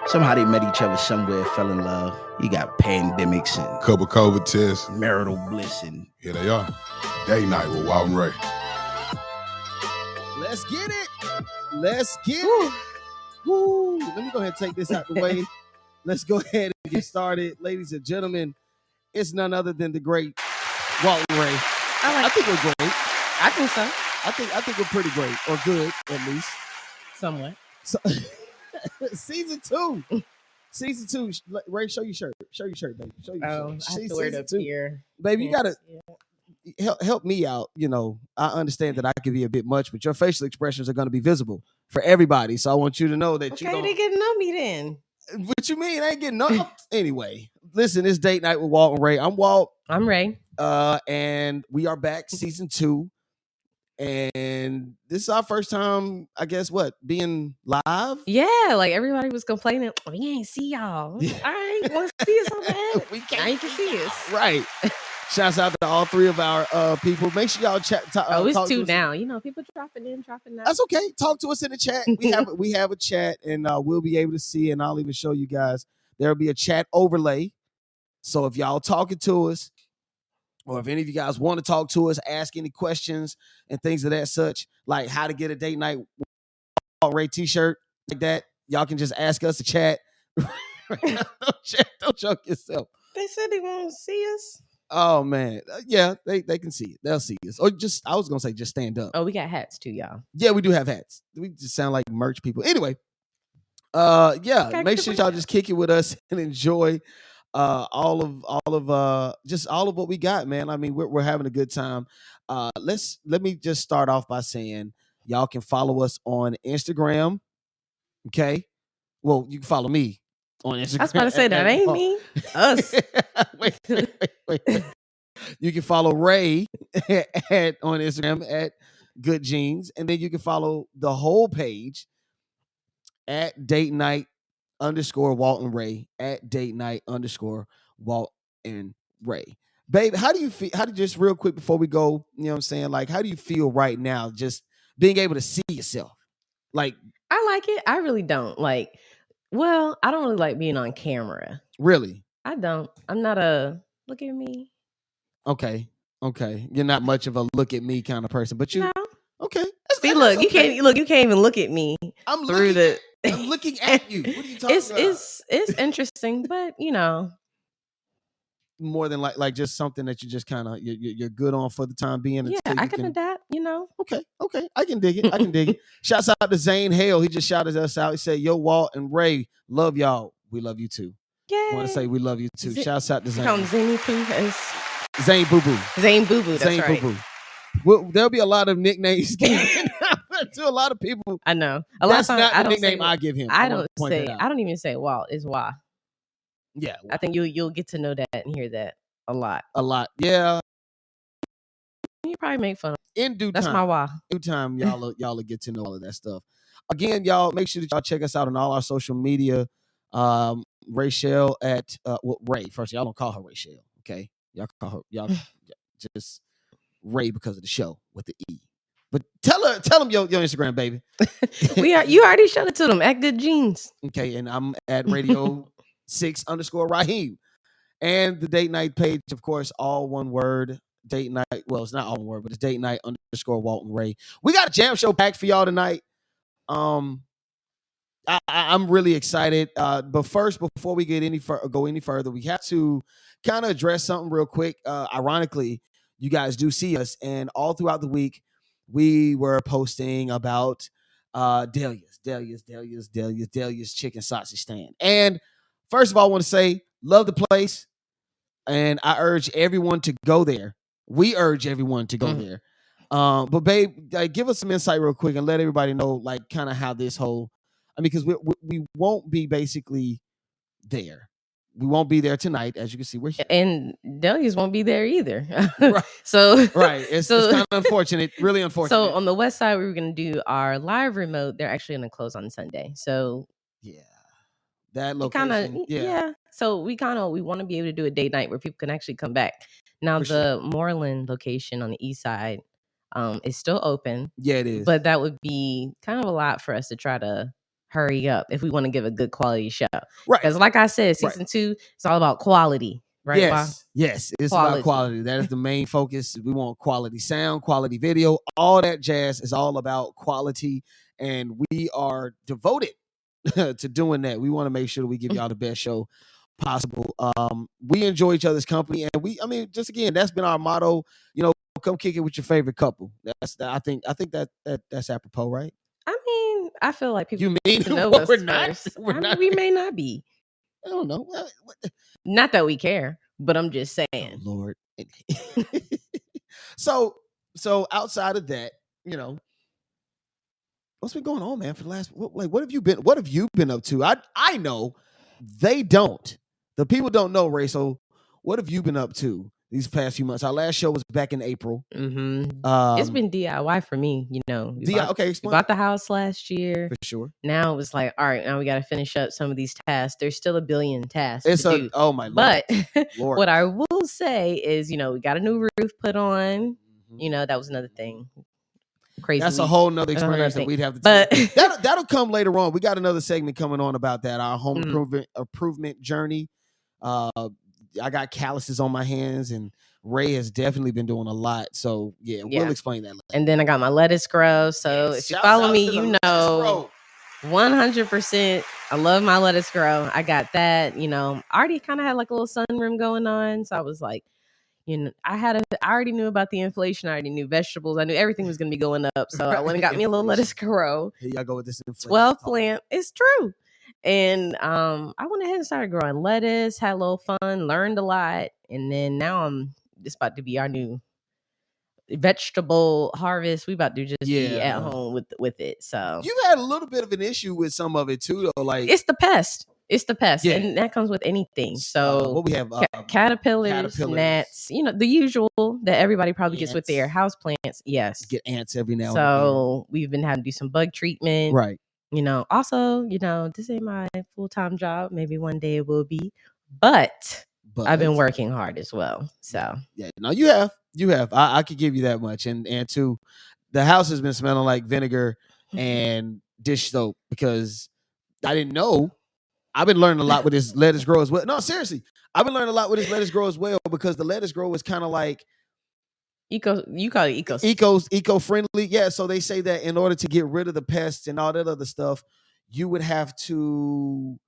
Somehow they met each other somewhere, fell in love. You got pandemics and Couple COVID tests. marital bliss and Here they are. Day night with Walt and Rae. Let's get it. Let's get it. Woo. Let me go ahead and take this out the way. Let's go ahead and get started. Ladies and gentlemen, it's none other than the great Walt and Rae. I think we're great. I think so. I think we're pretty great, or good at least. Somewhat. So, season two. Rae, show your shirt. Show your shirt, baby. Show your shirt. I have to wear it up here. Baby, you gotta help me out. You know, I understand that I can be a bit much, but your facial expressions are going to be visible for everybody. So I want you to know that Okay, they get to know me then. What you mean? I ain't getting no. Anyway, listen, it's Date Night with Walt and Rae. I'm Walt. I'm Rae. And we are back, season 2. And this is our first time, I guess, being live? Yeah, like everybody was complaining, we ain't see y'all. All right, want to see us on that? We Now you can see us. Right. Shouts out to all 3 of our people. Make sure y'all chat. It's 2 now. You know, people dropping out. That's okay. Talk to us in the chat. We have a chat, and we'll be able to see, and I'll even show you guys. There'll be a chat overlay. So if y'all talking to us, or if any of you guys want to talk to us, ask any questions and things of that such, like how to get a Date Night Walt Rae t-shirt like that, y'all can just ask us to chat. Don't choke yourself. They said they want to see us. Oh man, yeah, they can see it. They'll see us. Or I was gonna say just stand up. Oh, we got hats too, y'all. Yeah, we do have hats. We just sound like merch people. Anyway, yeah, make sure y'all just kick it with us and enjoy all of what we got, man. I mean, we're having a good time. Let me just start off by saying y'all can follow us on Instagram. Okay, well, you can follow me on Instagram. I was about to say that ain't me. Us. wait. You can follow Rae on Instagram at Good Jeans, and then you can follow the whole page at Date Night _Walt and Rae at Date Night _Walt and Rae. Babe, how do you feel? Just real quick before we go, you know what I'm saying? Like, how do you feel right now just being able to see yourself? Like, I like it. I really don't. Like, well, I don't really like being on camera. Really? I don't. I'm not a look at me. Okay. You're not much of a look at me kind of person, but you. No. Okay. See, look, you can't even look at me. I'm looking at you. What are you talking about? It's interesting, but you know, more than like just something that you just kind of you're good on for the time being. Yeah, I can adapt. You know. Okay, I can dig it. Shouts out to Zane Hale. He just shouted us out. He said, "Yo, Walt and Rae, love y'all. We love you too." Yeah. Want to say we love you too. Shouts out to Zane. Count Zany Poo as Zane Boo Boo. Zane Boo Boo. That's Zane right. Boo Boo. Well, there'll be a lot of nicknames given to a lot of people. I know. A lot of times, not the nickname I give him. I don't even say Walt. It's Wah. Yeah. I think you'll get to know that and hear that a lot. Yeah. You probably make fun of in due time. That's my Wah. In due time, y'all will get to know all of that stuff. Again, y'all make sure that y'all check us out on all our social media. Rachel at Rae. First, y'all don't call her Rachel, okay? Y'all just Rae because of the show with the E. But tell them your Instagram, baby. You already showed it to them at Good Jeans. Okay, and I'm at Radio 6 _ Raheem. And the Date Night page, of course, all one word. Date Night. Well, it's not all one word, but it's Date Night _ Walt and Rae. We got a jam show packed for y'all tonight. I'm really excited. But first, before we get go any further, we have to kind of address something real quick. Ironically, you guys do see us, and all throughout the week, we were posting about Delia's chicken sausage stand. And first of all, I want to say, love the place, and I urge everyone to go there. We urge everyone to go there. But babe, give us some insight real quick and let everybody know, like, kind of how this whole. I mean, because we won't be basically there. We won't be there tonight, as you can see. We're here. And Delia's won't be there either. Right. Right. It's kind of unfortunate, really unfortunate. So on the west side, we were going to do our live remote. They're actually going to close on Sunday. So yeah, that location. Yeah. So we want to be able to do a date night where people can actually come back. Now the Moreland location on the east side is still open. Yeah, it is. But that would be kind of a lot for us to try to hurry up if we want to give a good quality show. Right. Because like I said, season 2, it's all about quality. Right? Yes. It's about quality. That is the main focus. We want quality sound, quality video. All that jazz is all about quality. And we are devoted to doing that. We want to make sure that we give y'all the best show possible. We enjoy each other's company, and just again, that's been our motto. Come kick it with your favorite couple. I think that's apropos, right? I feel like people mean know us we're not? first. We may not be. I don't know. Not that we care, but I'm just saying. Oh, Lord. So outside of that, what's been going on, man? For the last, what have you been up to? I know they don't. The people don't know, Ray. So what have you been up to these past few months? Our last show was back in April. It's been DIY for me, we bought the house last year. For sure. Now it was like, all right, now we got to finish up some of these tasks. There's still a billion tasks It's to do. Oh my Lord. But Lord. What I will say is, we got a new roof put on. That was another thing. Crazy. That's a whole nother experience that we'd have to take. That'll come later on. We got another segment coming on about that, our home improvement journey. I got calluses on my hands, and Ray has definitely been doing a lot. So we'll explain that later. And then I got my lettuce grow. So if you follow me, 100%. I love my lettuce grow. I got that. I already kind of had like a little sunroom going on. So I was like, I already knew about the inflation. I already knew vegetables. I knew everything was going to be going up. So I went and got me a little lettuce grow. Here y'all go with this inflation. 12 plant. It's true. And I went ahead and started growing lettuce, had a little fun, learned a lot. And then now it's about to be our new vegetable harvest. We about to just be at home with it. So you had a little bit of an issue with some of it too, though. Like it's the pest. And that comes with anything. So what we have, caterpillars, gnats, the usual that everybody probably gets with their house plants. Yes, get ants every now and then. So we've been having to do some bug treatment, right? Also, this ain't my full-time job. Maybe one day it will be, but I've been working hard as well. So no, you have. I could give you that much, and two, the house has been smelling like vinegar and dish soap because I didn't know. I've been learning a lot with this lettuce grow as well. No, seriously, I've been learning a lot with this lettuce grow as well because the lettuce grow is kind of like you call it eco-friendly. Yeah, so they say that in order to get rid of the pests and all that other stuff, you would have to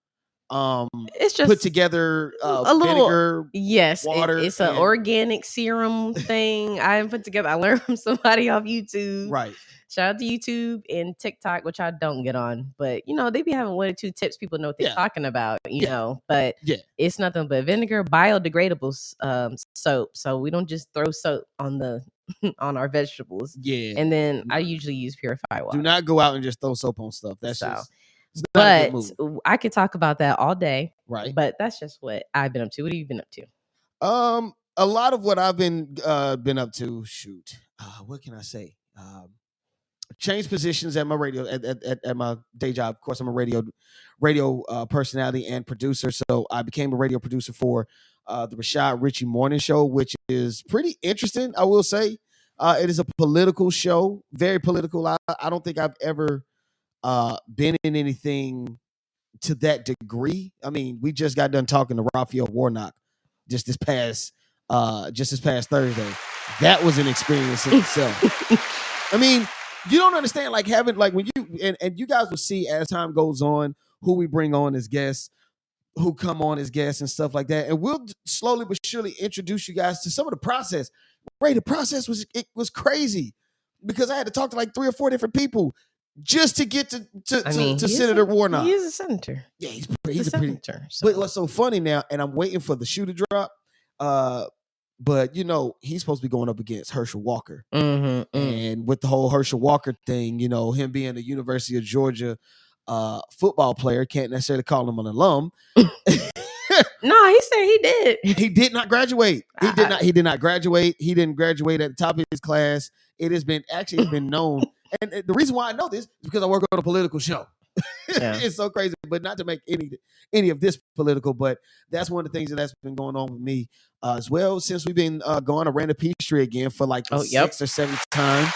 it's just put together a little vinegar, water. It's an organic serum thing I put together. I learned from somebody off YouTube. Right. Shout out to YouTube and TikTok, which I don't get on, but they be having 1 or 2 tips. People know what they're talking about, but it's nothing but vinegar, biodegradable soap. So we don't just throw soap on on our vegetables. Yeah. And then I usually use purified water. Do not go out and just throw soap on stuff. That's but I could talk about that all day. Right. But that's just what I've been up to. What have you been up to? A lot of what I've been up to. Shoot. What can I say? Changed positions at my radio at my day job. Of course, I'm a radio personality and producer. So I became a radio producer for the Rashad Ritchie Morning Show, which is pretty interesting. I will say it is a political show, very political. I don't think I've ever been in anything to that degree. I mean, we just got done talking to Raphael Warnock just this past Thursday. That was an experience in itself. I mean, you don't understand, like having like when you and you guys will see as time goes on who we bring on as guests, who come on as guests and stuff like that. And we'll slowly but surely introduce you guys to some of the process. Ray, the process was crazy because I had to talk to like 3 or 4 different people just to get to Senator Warnock. He is a senator. Yeah, he's a senator. But what's so funny now, and I'm waiting for the shoe to drop. But he's supposed to be going up against Herschel Walker, and with the whole Herschel Walker thing, him being a University of Georgia football player, can't necessarily call him an alum. No, he said he did. He did not graduate. He did not graduate. He didn't graduate at the top of his class. It's been known. And the reason why I know this is because I work on a political show. Yeah. It's so crazy, but not to make any of this political, but that's one of the things that's been going on with me as well since we've been going to Random Peachtree again for like the 6th or 7th time.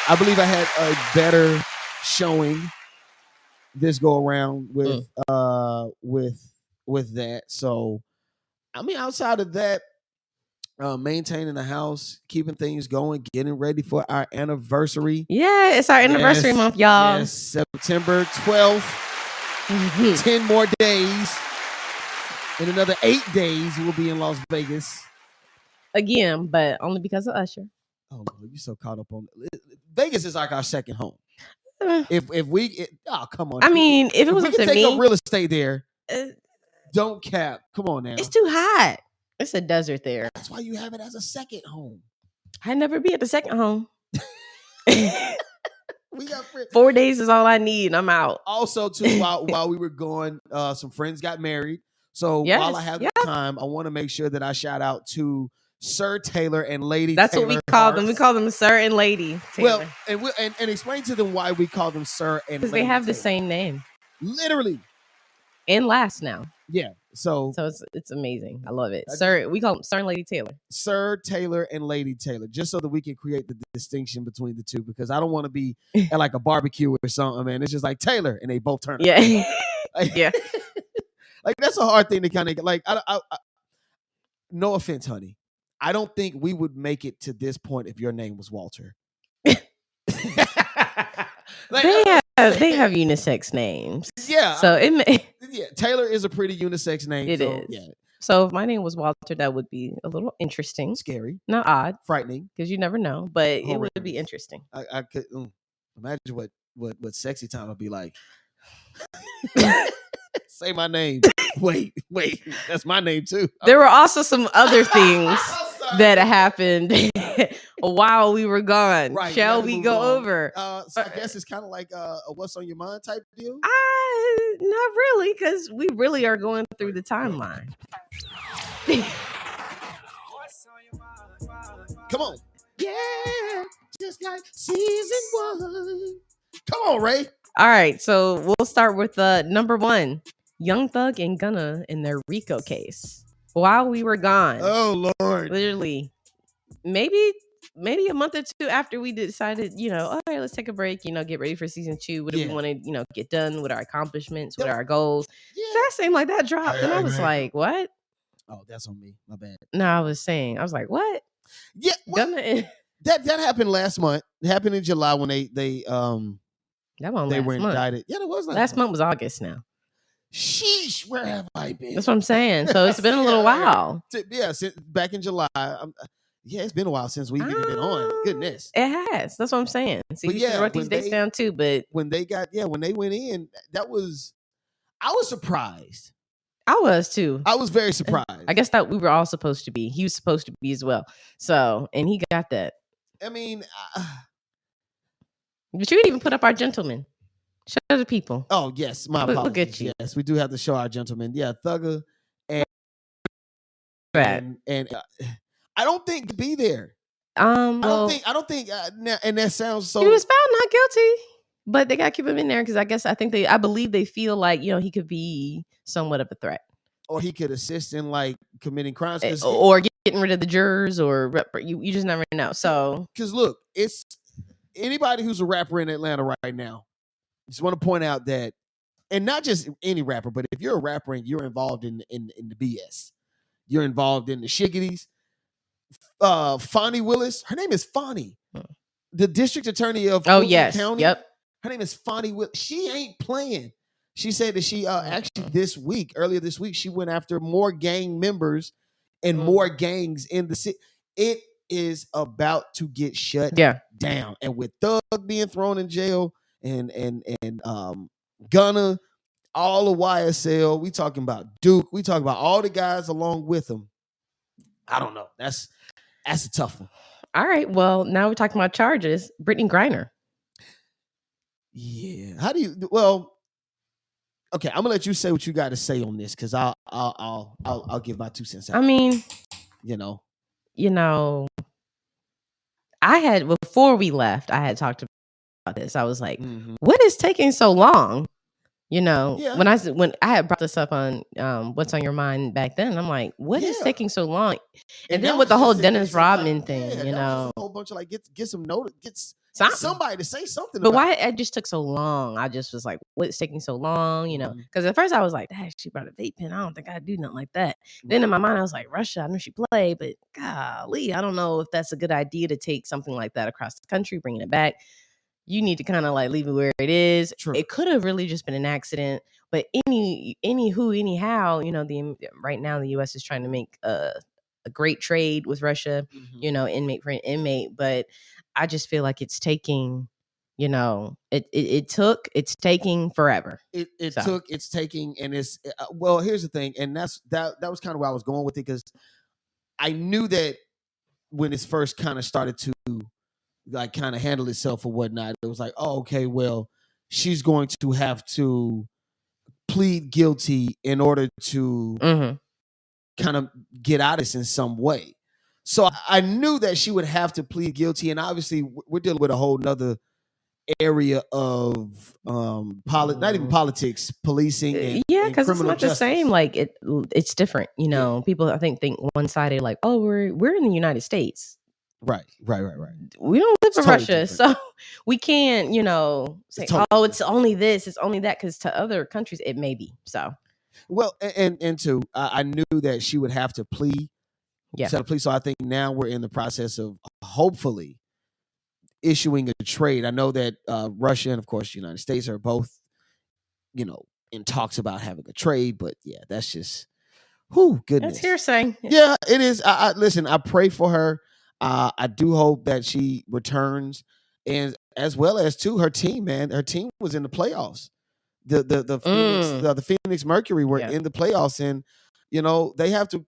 I believe I had a better showing this go around with that. So I mean, outside of that, maintaining the house, keeping things going, getting ready for our anniversary. Yeah, it's our anniversary month, y'all. Yes, September 12th. 10 more days. In another 8 days, we'll be in Las Vegas. Again, but only because of Usher. Oh, Lord, you're so caught up on Vegas is like our second home. If we come on. I mean, if it was up to me, take up real estate there. Don't cap. Come on now. It's too hot. It's a desert there. That's why you have it as a second home. I'd never be at the second home. We got 4 days is all I need. I'm out. Also, too, while we were going, some friends got married. So while I have the time, I want to make sure that I shout out to Sir Taylor and Lady That's Taylor what we call them. We call them Sir and Lady Taylor. Well, and explain to them why we call them Sir and Lady. Because they have Taylor. the same name. Literally. And last now. Yeah. So it's amazing. I love it. Sir, we call them Sir and Lady Taylor. Sir Taylor and Lady Taylor, just so that we can create the distinction between the two, because I don't want to be at like a barbecue or something, man. It's just like Taylor and they both turn up. Yeah. Like, yeah. Like that's a hard thing to kind of like. I no offense, honey. I don't think we would make it to this point if your name was Walter. Like, they have unisex names. Yeah. So Taylor is a pretty unisex name. It is. Yeah. So if my name was Walter, that would be a little interesting. Scary. Not odd. Frightening. Because you never know. But it would be interesting. I could imagine what sexy time would be like. Say my name. Wait. That's my name too. There were also some other things that happened while we were gone. Right, Shall we go over? So I guess it's kind of like a what's on your mind type deal. Not really, because we really are going through the timeline. Come on. Yeah, just like season 1. Come on, Ray. All right, so we'll start with number 1. Young Thug and Gunna in their RICO case. While we were gone. Oh, Lord. Literally, maybe a month or two after we decided, all right, let's take a break, get ready for season 2. What do we want to, get done with our accomplishments, what are our goals? Yeah. That seemed like that dropped. And I was like, what? Oh, that's on me. My bad. No, I was like, what? Yeah. Well, that happened last month. It happened in July when they that one they were month. indicted. Yeah, it was last month was August now. Sheesh, where have I been? That's what I'm saying. So it's been a little while. Yeah, since back in July. It's been a while since we've even been on. Goodness. It has. That's what I'm saying. So you should write these dates down too. But when they went in, I was surprised. I was too. I was very surprised. I guess that we were all supposed to be. He was supposed to be as well. So, and he got that. I mean, but you didn't even put up our gentleman. Show the people. Oh, yes. My apologies. Look at you. Yes, we do have to show our gentleman. Yeah, Thugger and I don't think to be there. I don't think and that sounds so. He was found not guilty, but they got to keep him in there because I believe they feel like, he could be somewhat of a threat. Or he could assist in like committing crimes. Or getting rid of the jurors, or you just never know. So, because look, it's anybody who's a rapper in Atlanta right now. Just want to point out that, and not just any rapper, but if you're a rapper and you're involved in the BS, you're involved in the shiggities. Fonnie Willis, her name is Fonnie, the district attorney of Fulton County. Yep. Her name is Fonnie Willis. She ain't playing. She said that she actually earlier this week, she went after more gang members and more gangs in the city. It is about to get shut down. And with Thug being thrown in jail and Gunna, all of YSL, we talking about Duke, we talking about all the guys along with him. I don't know. That's a tough one. All right. Well, now we're talking about charges. Brittany Griner. Yeah. How do you? Well, okay. I'm gonna let you say what you got to say on this because I'll give my 2 cents out. I mean, I had before we left, I had talked about this. I was like, what is taking so long? When I had brought this up on What's on Your Mind back then, I'm like, what is taking so long? And then with the whole Dennis Rodman thing, a whole bunch of like get some notice, somebody to say something. But why it just took so long? I just was like, what's taking so long? Because at first I was like, "Dang, she brought a vape pen. I don't think I'd do nothing like that." Then in my mind I was like, Russia, I know she played, but golly, I don't know if that's a good idea to take something like that across the country, bringing it back. You need to kind of like leave it where it is. True. It could have really just been an accident, but anyhow, right now the U.S. is trying to make a great trade with Russia, inmate for inmate, but I just feel like it's taking, it's taking forever. It's taking, and it's well, here's the thing, and that was kind of where I was going with it, because I knew that when it first kind of started to like kind of handle itself or whatnot, it was like, oh, okay, well, she's going to have to plead guilty in order to kind of get out of this in some way. So I knew that she would have to plead guilty, and obviously we're dealing with a whole nother area of not even politics, policing, and because it's not justice. The same. Like it's different. People I think one-sided, like, oh, we're in the United States. Right. We don't live in Russia, so we can't, say, oh, it's only this, it's only that, because to other countries it may be. So, well, and two, I knew that she would have to plea. Yeah. So I think now we're in the process of hopefully issuing a trade. I know that Russia and of course the United States are both, in talks about having a trade, but yeah, that's just, goodness. That's hearsay. Yeah, it is. I listen. I pray for her. I do hope that she returns, and as well as too her team. Man, her team was in the playoffs. The Phoenix Mercury were in the playoffs, and they have to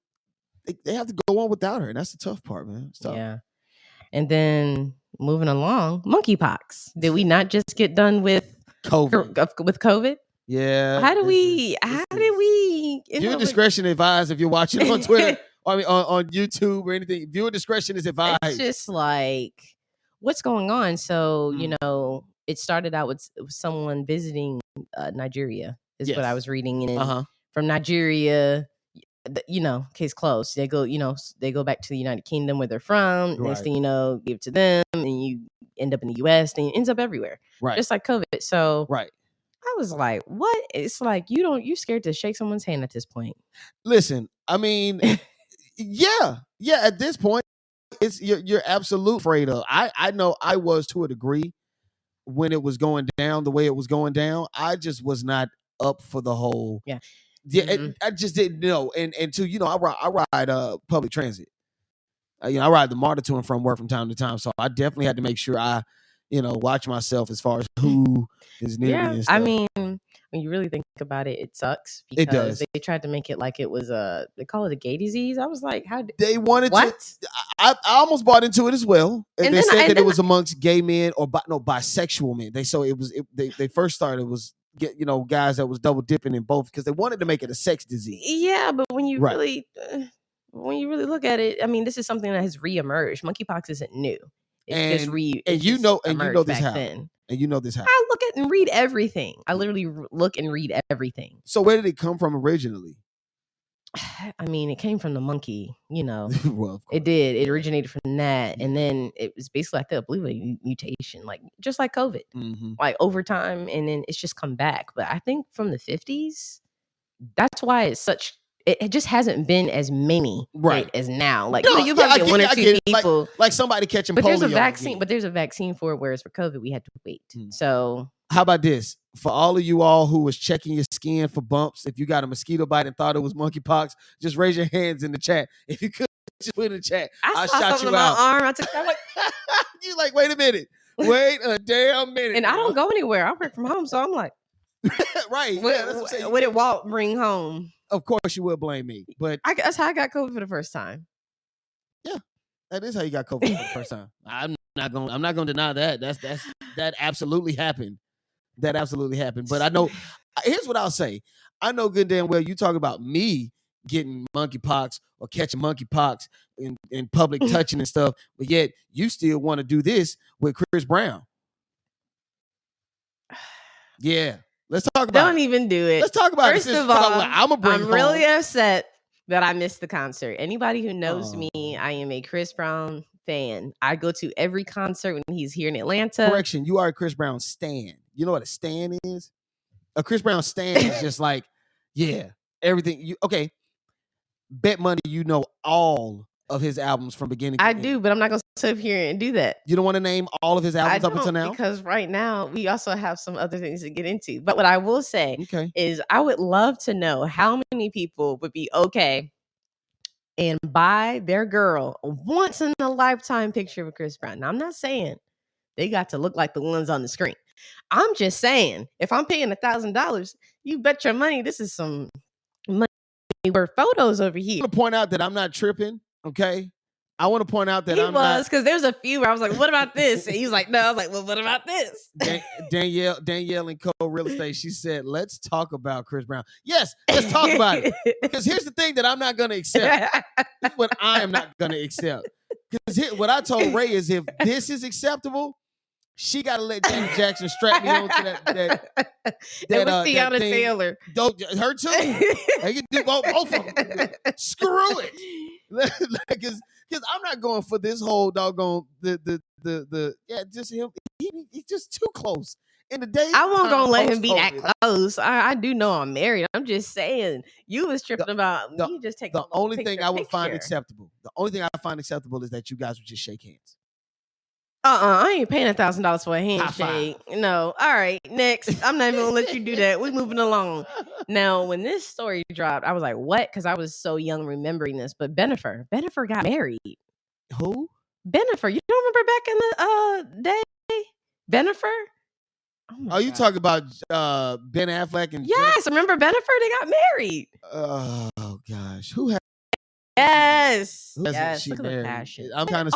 go on without her, and that's the tough part, man. It's tough. Yeah, and then moving along, monkeypox. Did we not just get done with COVID? Yeah. How did we? Viewer discretion advised if you're watching on Twitter. I mean, on YouTube or anything, viewer discretion is advised. It's just like, what's going on? So, it started out with someone visiting Nigeria, is what I was reading. And from Nigeria, case closed. They go, they go back to the United Kingdom where they're from. Right. Next thing you know, give it to them, and you end up in the US, and it ends up everywhere. Right. Just like COVID. So, I was like, what? It's like, you scared to shake someone's hand at this point. Listen, I mean... Yeah. At this point, you're absolutely afraid of. I know I was to a degree when it was going down the way it was going down. I just was not up for the whole. Yeah. I just didn't know. And to I ride public transit. I ride the MARTA to and from work from time to time, so I definitely had to make sure I watch myself as far as who is near me and stuff. I mean, when you really think about it, it sucks because it does. They tried to make it like it was they call it a gay disease. I was like, how did they wanted what? To? I almost bought into it as well. And they said that it was amongst gay men or bisexual men. They first started was guys that was double dipping in both because they wanted to make it a sex disease. Yeah, but when you really look at it, I mean, this is something that has reemerged. Monkeypox isn't new. It's this how. Then. And you know this how. I look at and read everything. I literally look and read everything. So where did it come from originally? I mean, it came from the monkey, Well, it did. It originated from that. And then it was basically, I believe, a mutation, like just like COVID, like over time. And then it's just come back. But I think from the 50s, that's why it's such... It just hasn't been as many as now. Like you probably get one or two people, like somebody catching polio. But there's a vaccine. But there's a vaccine for it. Whereas for COVID, we had to wait. So how about this? For all of you all who was checking your skin for bumps, if you got a mosquito bite and thought it was monkeypox, just raise your hands in the chat. If you could, just put in the chat. I saw something in my arm. I took that. You like, wait a minute. Wait a damn minute. And I don't go anywhere. I work from home, so I'm like, right. What did Walt bring home? Of course, you will blame me, but that's how I got COVID for the first time. Yeah, that is how you got COVID for the first time. I'm not gonna deny that. That absolutely happened. That absolutely happened. But I know. Here's what I'll say. I know good damn well you talk about me getting monkeypox or catching monkeypox in public touching and stuff, but yet you still want to do this with Chris Brown. Yeah. Let's talk about Don't even do it. Let's talk about First it. of all, I'm really upset that I missed the concert. Anybody who knows me, I am a Chris Brown fan. I go to every concert when he's here in Atlanta. Correction, you are a Chris Brown stan. You know what a stan is? A Chris Brown stan is just like, yeah, everything. Okay, bet money you know all of his albums from beginning to I end. do, but I'm not going to sit here and do that. You don't want to name all of his albums up until now? Because right now we also have some other things to get into. But what I will say is I would love to know how many people would be okay and buy their girl a once in a lifetime picture of Chris Brown. Now, I'm not saying they got to look like the ones on the screen. I'm just saying, if I'm paying $1,000, you bet your money this is some money worth photos over here. I want to point out that I'm not tripping, okay? I want to point out that because there's a few where I was like, what about this? And he's like, no. I was like, well, what about this? Danielle and Co Real Estate, she said, let's talk about Chris Brown. Yes, let's talk about it. Because here's the thing that I'm not going to accept. This is what I am not going to accept. Because what I told Ray is if this is acceptable, she got to let Janet Jackson strap me onto that Tiana Taylor. Her too. They can do both of them. Screw it. Because I'm not going for this whole doggone just him. He's just too close. In the day, I won't gonna let him be that close. I do know I'm married. I'm just saying you was tripping about you just take the only thing I would find acceptable. The only thing I find acceptable is that you guys would just shake hands. I ain't paying $1,000 for a handshake. No. All right, next. I'm not even gonna let you do that. We're moving along. Now, when this story dropped, I was like, what? Because I was so young remembering this. But Bennifer got married. Who? Bennifer. You don't remember back in the day? Bennifer? Oh, you talking about Ben Affleck and yes, remember Bennifer? They got married. Oh gosh. Who had Yes. Yes. Look at the passion. I'm kind of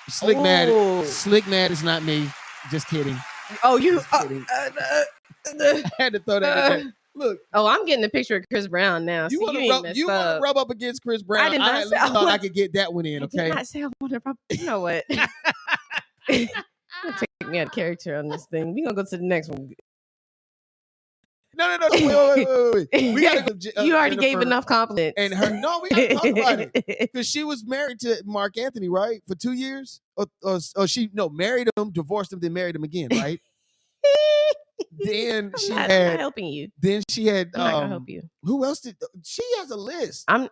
slick mad. Slick mad is not me. Just kidding. Oh, you I had to throw that in there. Look. Oh, I'm getting a picture of Chris Brown now. You want to rub up against Chris Brown? I did not thought I could get that one in, okay? I did not say I wanted to rub. You know what? Take me out of character on this thing. We're going to go to the next one. No. Wait. We gotta you already gave enough compliments. And we gotta talk about it. Because she was married to Mark Anthony, right? For 2 years? Or she married him, divorced him, then married him again, right? Then I'm not helping you. Then she had I'm not gonna help you. Who else did she has a list? And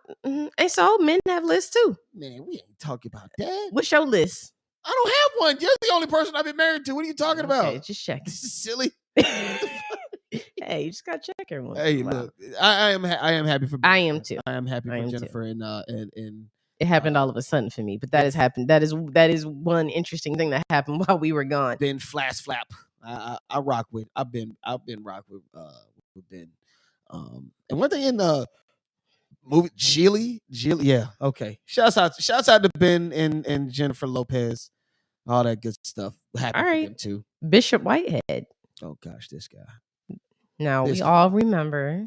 so men have lists too. Man, we ain't talking about that. What's your list? I don't have one. You're the only person I've been married to. What are you talking about? Just check. This is silly. Hey, you just gotta check everyone. Hey, look, I am happy for. I am too. I am happy for Jennifer and it happened all of a sudden for me, but that has happened. That is one interesting thing that happened while we were gone. Ben Flash Flap. I rock with. I've been rock with Ben. And one thing in the movie Gilly, yeah, okay. Shouts out to Ben and Jennifer Lopez. All that good stuff. Happy for them too. Bishop Whitehead. Oh gosh, this guy. Now we all remember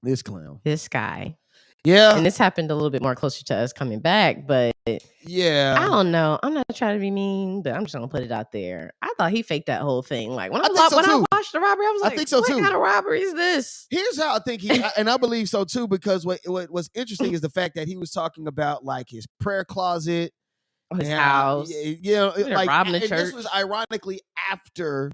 this clown. This guy. Yeah. And this happened a little bit more closer to us coming back, but yeah. I don't know. I'm not trying to be mean, but I'm just gonna put it out there. I thought he faked that whole thing. Like when I watched the robbery, I was like, I think so too. What kind of robbery is this? Here's how I think and I believe so too, because what's interesting is the fact that he was talking about like his prayer closet, his house. Like robbing the church. This was ironically after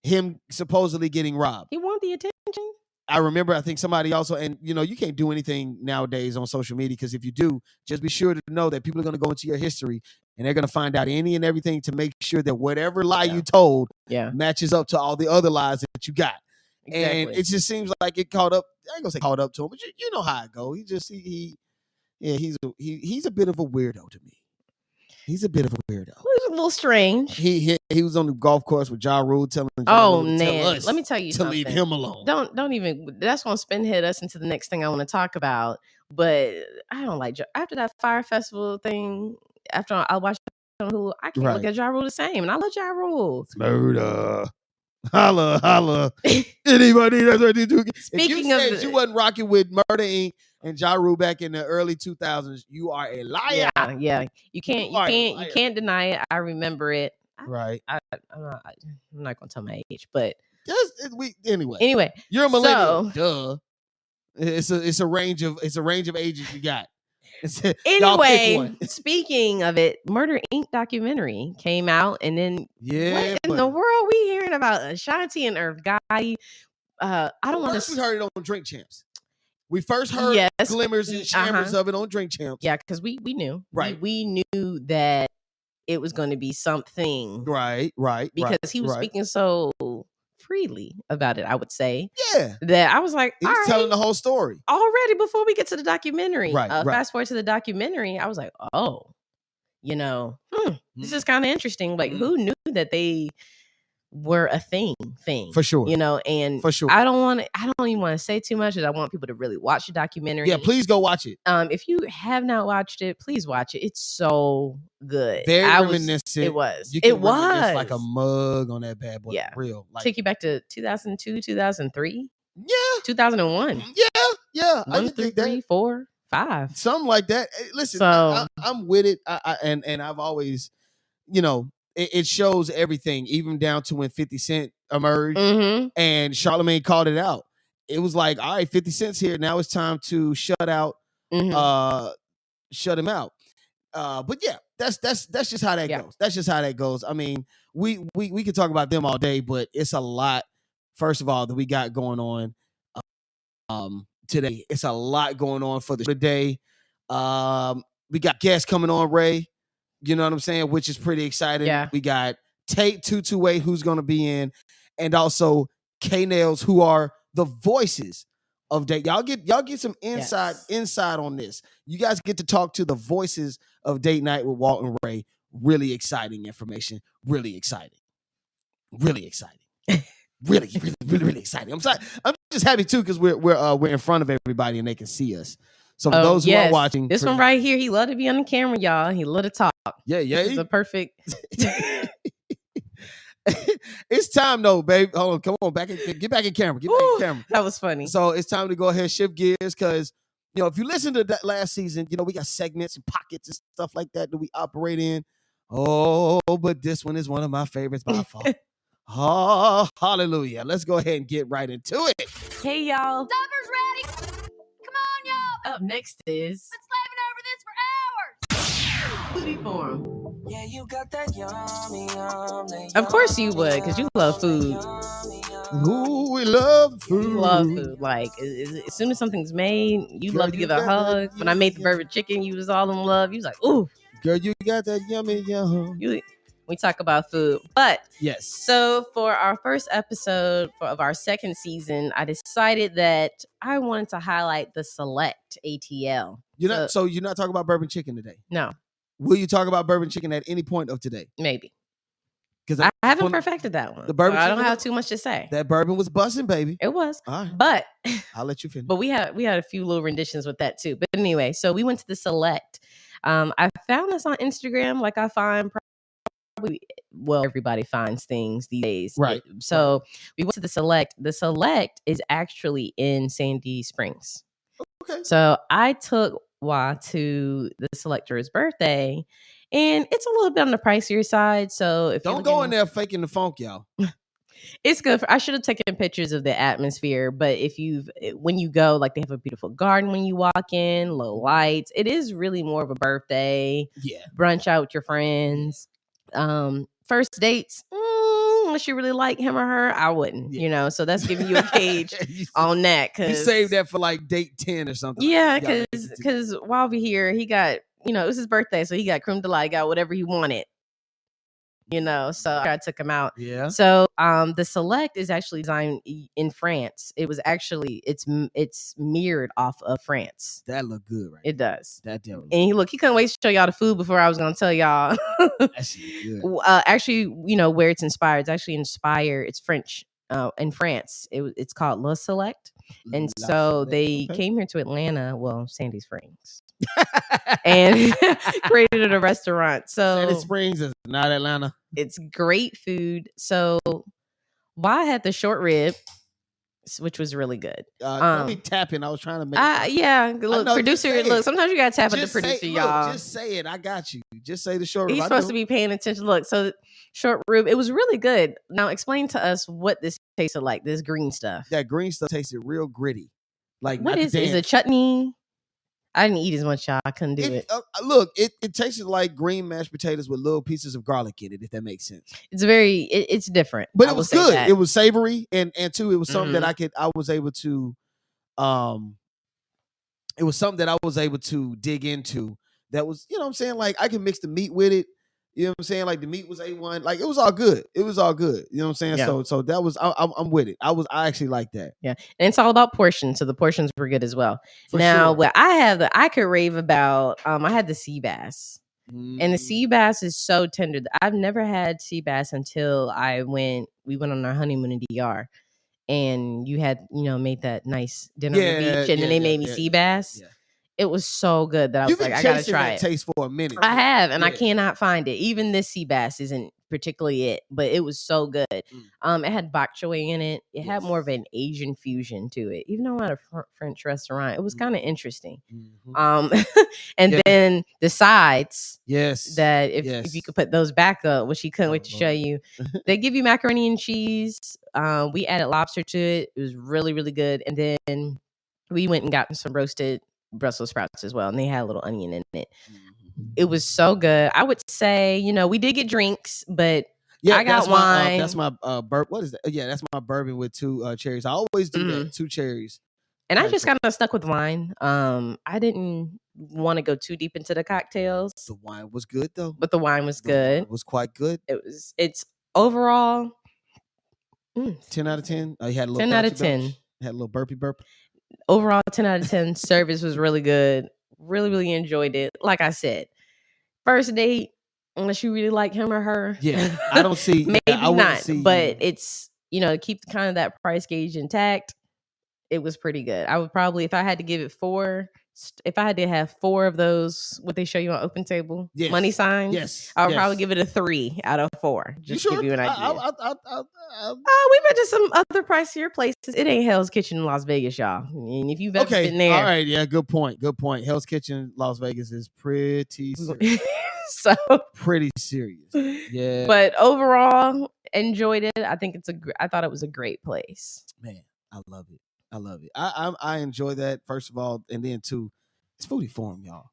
him supposedly getting robbed. He wanted the attention. I remember, I think somebody also, and you can't do anything nowadays on social media, because if you do, just be sure to know that people are going to go into your history and they're going to find out any and everything to make sure that whatever lie you told matches up to all the other lies that you got. Exactly. And it just seems like it caught up. I ain't gonna say caught up to him, but you know how it go. He's a bit of a weirdo to me. He's a bit of a weirdo. He's a little strange. He was on the golf course with Ja Rule telling man, let me tell you something. Leave him alone. Don't even. That's gonna hit us into the next thing I want to talk about. But I don't like after that Fire Festival thing. After I watched on Hulu, I can't look at Ja Rule the same, and I love Ja Rule. Murder. Holla. Anybody that's ready to do. Speaking if you wasn't rocking with Murder Inc. and Ja Rule back in the early 2000s, you are a liar. Yeah. You can't deny it. I remember it. Right. I'm not gonna tell my age, but anyway. You're a millennial. Duh. It's a range of ages you got. Anyway, speaking of it, Murder Inc. documentary came out, and then what in the world we hearing about Ashanti and Irv Gotti? I don't want to. We heard it on Drink Champs. We first heard glimmers and shammers of it on Drink Champs. Yeah, because we knew. Right. We knew that it was going to be something. Right. Because he was speaking so freely about it, I would say. Yeah. That I was like, he was telling the whole story. Already before we get to the documentary. Right. Fast forward to the documentary, I was like, this is kind of interesting. Like, who knew that they were a thing for sure, and for sure. I don't even want to say too much because I want people to really watch the documentary. Yeah, please go watch it. If you have not watched it, please watch it. It's so good. Very reminiscent. It was. It was like a mug on that bad boy. Yeah, real. Like, take you back to 2002, 2003. Yeah, 2001. Yeah. 1, 2, 3, 4, 5, something like that. Listen, so, I'm with it. And I've always, it shows everything, even down to when 50 Cent emerged and Charlamagne called it out. It was like, all right, 50 Cent's here. Now it's time to shut him out. But yeah, that's just how that goes. That's just how that goes. I mean, we could talk about them all day, but it's a lot, first of all, that we got going on today. It's a lot going on for the show today. We got guests coming on, Ray. You know what I'm saying? Which is pretty exciting. Yeah. We got Tate228 who's going to be in, and also Kaynellz, who are the voices of date. Y'all get some insight on this. You guys get to talk to the voices of Date Night with Walt and Rae. Really exciting information. Really exciting. Really exciting. really exciting. I'm just happy too because we're in front of everybody and they can see us. So for those who are watching, this one right here, he love to be on the camera, y'all. He love to talk. Yeah. It's a perfect. It's time though, babe. Hold on, come on, get back in camera. Get back in camera. That was funny. So it's time to go ahead and shift gears because if you listen to that last season, we got segments and pockets and stuff like that we operate in. Oh, but this one is one of my favorites by far. Oh, hallelujah. Let's go ahead and get right into it. Hey, y'all. Supper's ready. Come on, y'all. Up next is... Been slaving over this for hours. Foodie Forum. Yeah, you got that yummy. Of course you would, because you love food. Ooh, we love food. You love food. Like, as soon as something's made, you love to give a hug. When I made the bourbon chicken, you was all in love. You was like, ooh. Girl, you got that yummy yum. We talk about food. But yes. So for our first episode of our second season, I decided that I wanted to highlight the Select ATL. You're not talking about bourbon chicken today? No. Will you talk about bourbon chicken at any point of today? Maybe. Because I haven't perfected that one. The bourbon I don't have too much to say. That bourbon was busting, baby. It was. All right. But I'll let you finish. But we had a few little renditions with that too. But anyway, so we went to the Select. I found this on Instagram, like I find probably, everybody finds things these days. Right. So we went to the Select. The Select is actually in Sandy Springs. Okay. So I took Wah to the Selector's birthday, and it's a little bit on the pricier side. So if don't go in there faking the funk, y'all. It's good. I should have taken pictures of the atmosphere, but when you go, like they have a beautiful garden when you walk in, low lights. It is really more of a birthday. Yeah. Brunch out with your friends. First dates, unless you really like him or her, I wouldn't, so that's giving you a gauge on that. You save that for like date 10 or something. Yeah, because while we're here, he got, it was his birthday, so he got creme de la, got whatever he wanted. So I took him out. Yeah. So the Select is actually designed in France. It was actually it's mirrored off of France. That looked good, right? It does. That definitely. And he couldn't wait to show y'all the food before I was gonna tell y'all. That's good. Actually, where it's inspired. It's actually inspired. It's French. In France, it's called Le Select, and so they came here to Atlanta. Well, Sandy Springs. And created a restaurant. So Sandy Springs is not Atlanta. It's great food. So I had the short rib, which was really good. Don't be tapping. I was trying to make yeah. Look, producer. Look, sometimes you gotta tap at the producer, y'all. Just say it. I got you. Just say the short rib. He's supposed to be paying attention. Look, so short rib. It was really good. Now explain to us what this tasted like. This green stuff. That green stuff tasted real gritty. Like what is it? Is it chutney? I didn't eat as much, y'all. I couldn't do it. Look, it tastes like green mashed potatoes with little pieces of garlic in it, if that makes sense. It's very, it's different. But it was good. That. It was savory, and two, it was something Mm-hmm. that I was able to, it was something that I was able to dig into. That was, you know what I'm saying? Like, I can mix the meat with it. You know what I'm saying? Like, the meat was A1. Like, it was all good. It was all good. You know what I'm saying? Yeah. So that was, I'm with it. I actually like that. Yeah. And it's all about portions. So the portions were good as well. For now, sure. what I could rave about, I had the sea bass. And the sea bass is so tender. I've never had sea bass until we went on our honeymoon in DR. And you had, made that nice dinner on the beach. And then they made me sea bass. Yeah. It was so good that I was like, I gotta try it. Taste for a minute. I have, and I cannot find it. Even this sea bass isn't particularly it, but it was so good. It had bok choy in it. It had more of an Asian fusion to it. Even though I'm at a French restaurant, it was kind of interesting. And then the sides, that if you could put those back up, which he couldn't wait to show you. They give you macaroni and cheese. We added lobster to it. It was really, really good. And then we went and got some roasted Brussels sprouts as well, and they had a little onion in it. It was so good. I would say, we did get drinks, but I got wine. That's my what is that? Yeah, that's my bourbon with 2 cherries. I always do that, 2 cherries. And I just kind of stuck with wine. I didn't want to go too deep into the cocktails. The wine was good though. But the wine was good. It was quite good. It's overall 10 out of 10. You had a little 10 out of 10. Had a little burp. Overall, 10 out of 10. Service was really good. Really, really enjoyed it. Like I said, first date, unless you really like him or her. Yeah, I don't see. Maybe not. But it's, keep kind of that price gauge intact. It was pretty good. I would probably, if I had to give it 4, if I had to have 4 of those, what they show you on Open Table, money signs, I would probably give it a 3 out of 4. Just to give you an idea. We went to some other pricier places. It ain't Hell's Kitchen in Las Vegas, y'all. And if you've ever been there. All right, yeah, good point. Hell's Kitchen Las Vegas is pretty serious. So pretty serious. Yeah. But overall, enjoyed it. I think I thought it was a great place. Man, I love it. I enjoy that, first of all, and then too, it's foodie forum, y'all.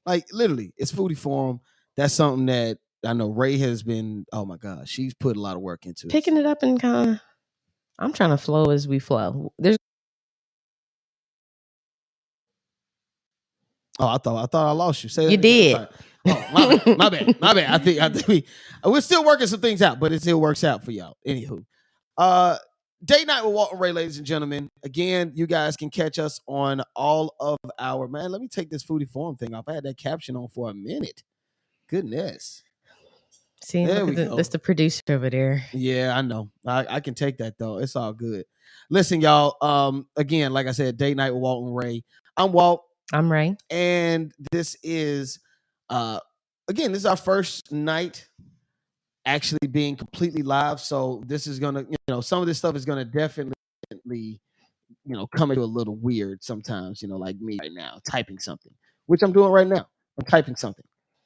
Like, literally, it's foodie forum. That's something that I know Rae has been, oh my gosh, she's put a lot of work into picking it up, and kind of, I'm trying to flow as we flow. I thought I lost you. Say you did. Oh, my bad. I think we're still working some things out, but it still works out for y'all. Anywho, Date Night with Walt and Rae, ladies and gentlemen. Again, you guys can catch us on all of our, man, let me take this foodie forum thing off. I had that caption on for a minute. Goodness. See, that's the producer over there. Yeah, I know. I can take that though. It's all good. Listen, y'all. Again, like I said, Date Night with Walt and Rae. I'm Walt. I'm Rae. And this is this is our first night actually being completely live. So this is gonna, some of this stuff is gonna definitely, come into a little weird sometimes, like me right now, typing something, which I'm doing right now. I'm typing something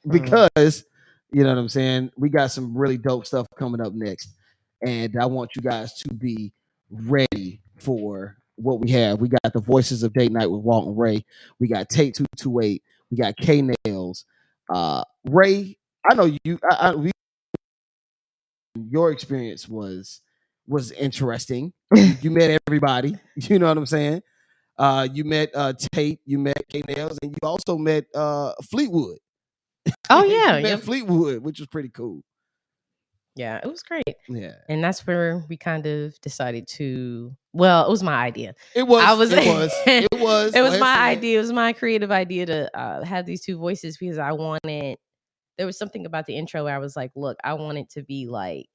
because, you know what I'm saying? We got some really dope stuff coming up next. And I want you guys to be ready for what we have. We got the voices of Date Night with Walt and Rae. We got Tate228. We got Kaynellz. Rae, I know you. Your experience was interesting. You met everybody. You know what I'm saying? You met Tate. You met Kaynellz, and you also met Fleetwood. Oh yeah, met Fleetwood, which was pretty cool. Yeah, it was great. Yeah, and that's where we kind of decided to. Well, it was my idea. It was my idea. It was my creative idea to have these 2 voices because I wanted. There was something about the intro where I was like, look, I want it to be like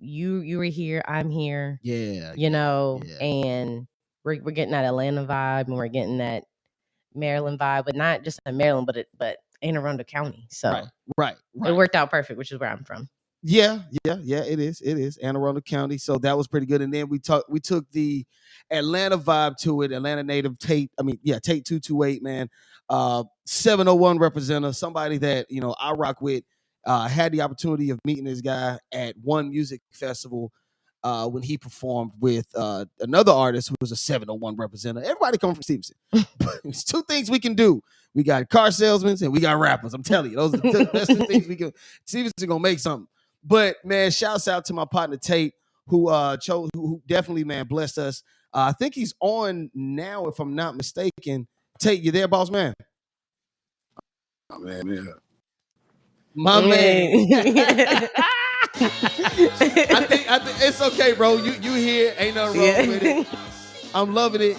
you were here, I'm here. Yeah. And we're getting that Atlanta vibe and we're getting that Maryland vibe, but not just in Maryland, but Anne Arundel County. So right. It worked out perfect, which is where I'm from. Yeah, it is Anne Arundel County. So that was pretty good. And then we took the Atlanta vibe to it. Atlanta native Tate228, man. 701 representative, somebody that, I rock with. Had the opportunity of meeting this guy at one music festival when he performed with another artist who was a 701 representative. Everybody come from Stevenson. It's two things we can do. We got car salesmen and we got rappers. I'm telling you, those are the best two things we can. Stevenson gonna make something. But man, shouts out to my partner Tate, who definitely, man, blessed us. I think he's on now, if I'm not mistaken. Tate, you there, boss man? Oh, man, yeah. My man. I think it's okay, bro. You here? Ain't nothing wrong with it. I'm loving it,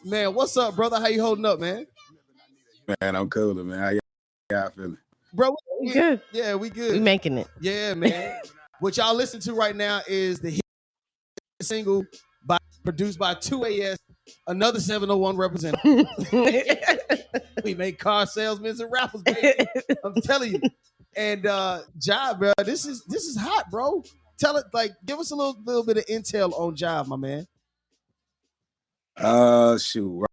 man. What's up, brother? How you holding up, man? Man, I'm cooler, man. How y'all feeling? Bro, we good. Yeah, we good. We making it. Yeah, man. What y'all listen to right now is the hit single produced by 2AS, another 701 representative. We make car salesmen and rappers, baby. I'm telling you. And Jive, bro, this is hot, bro. Tell it, like, give us a little bit of intel on Jive, my man. Shoot.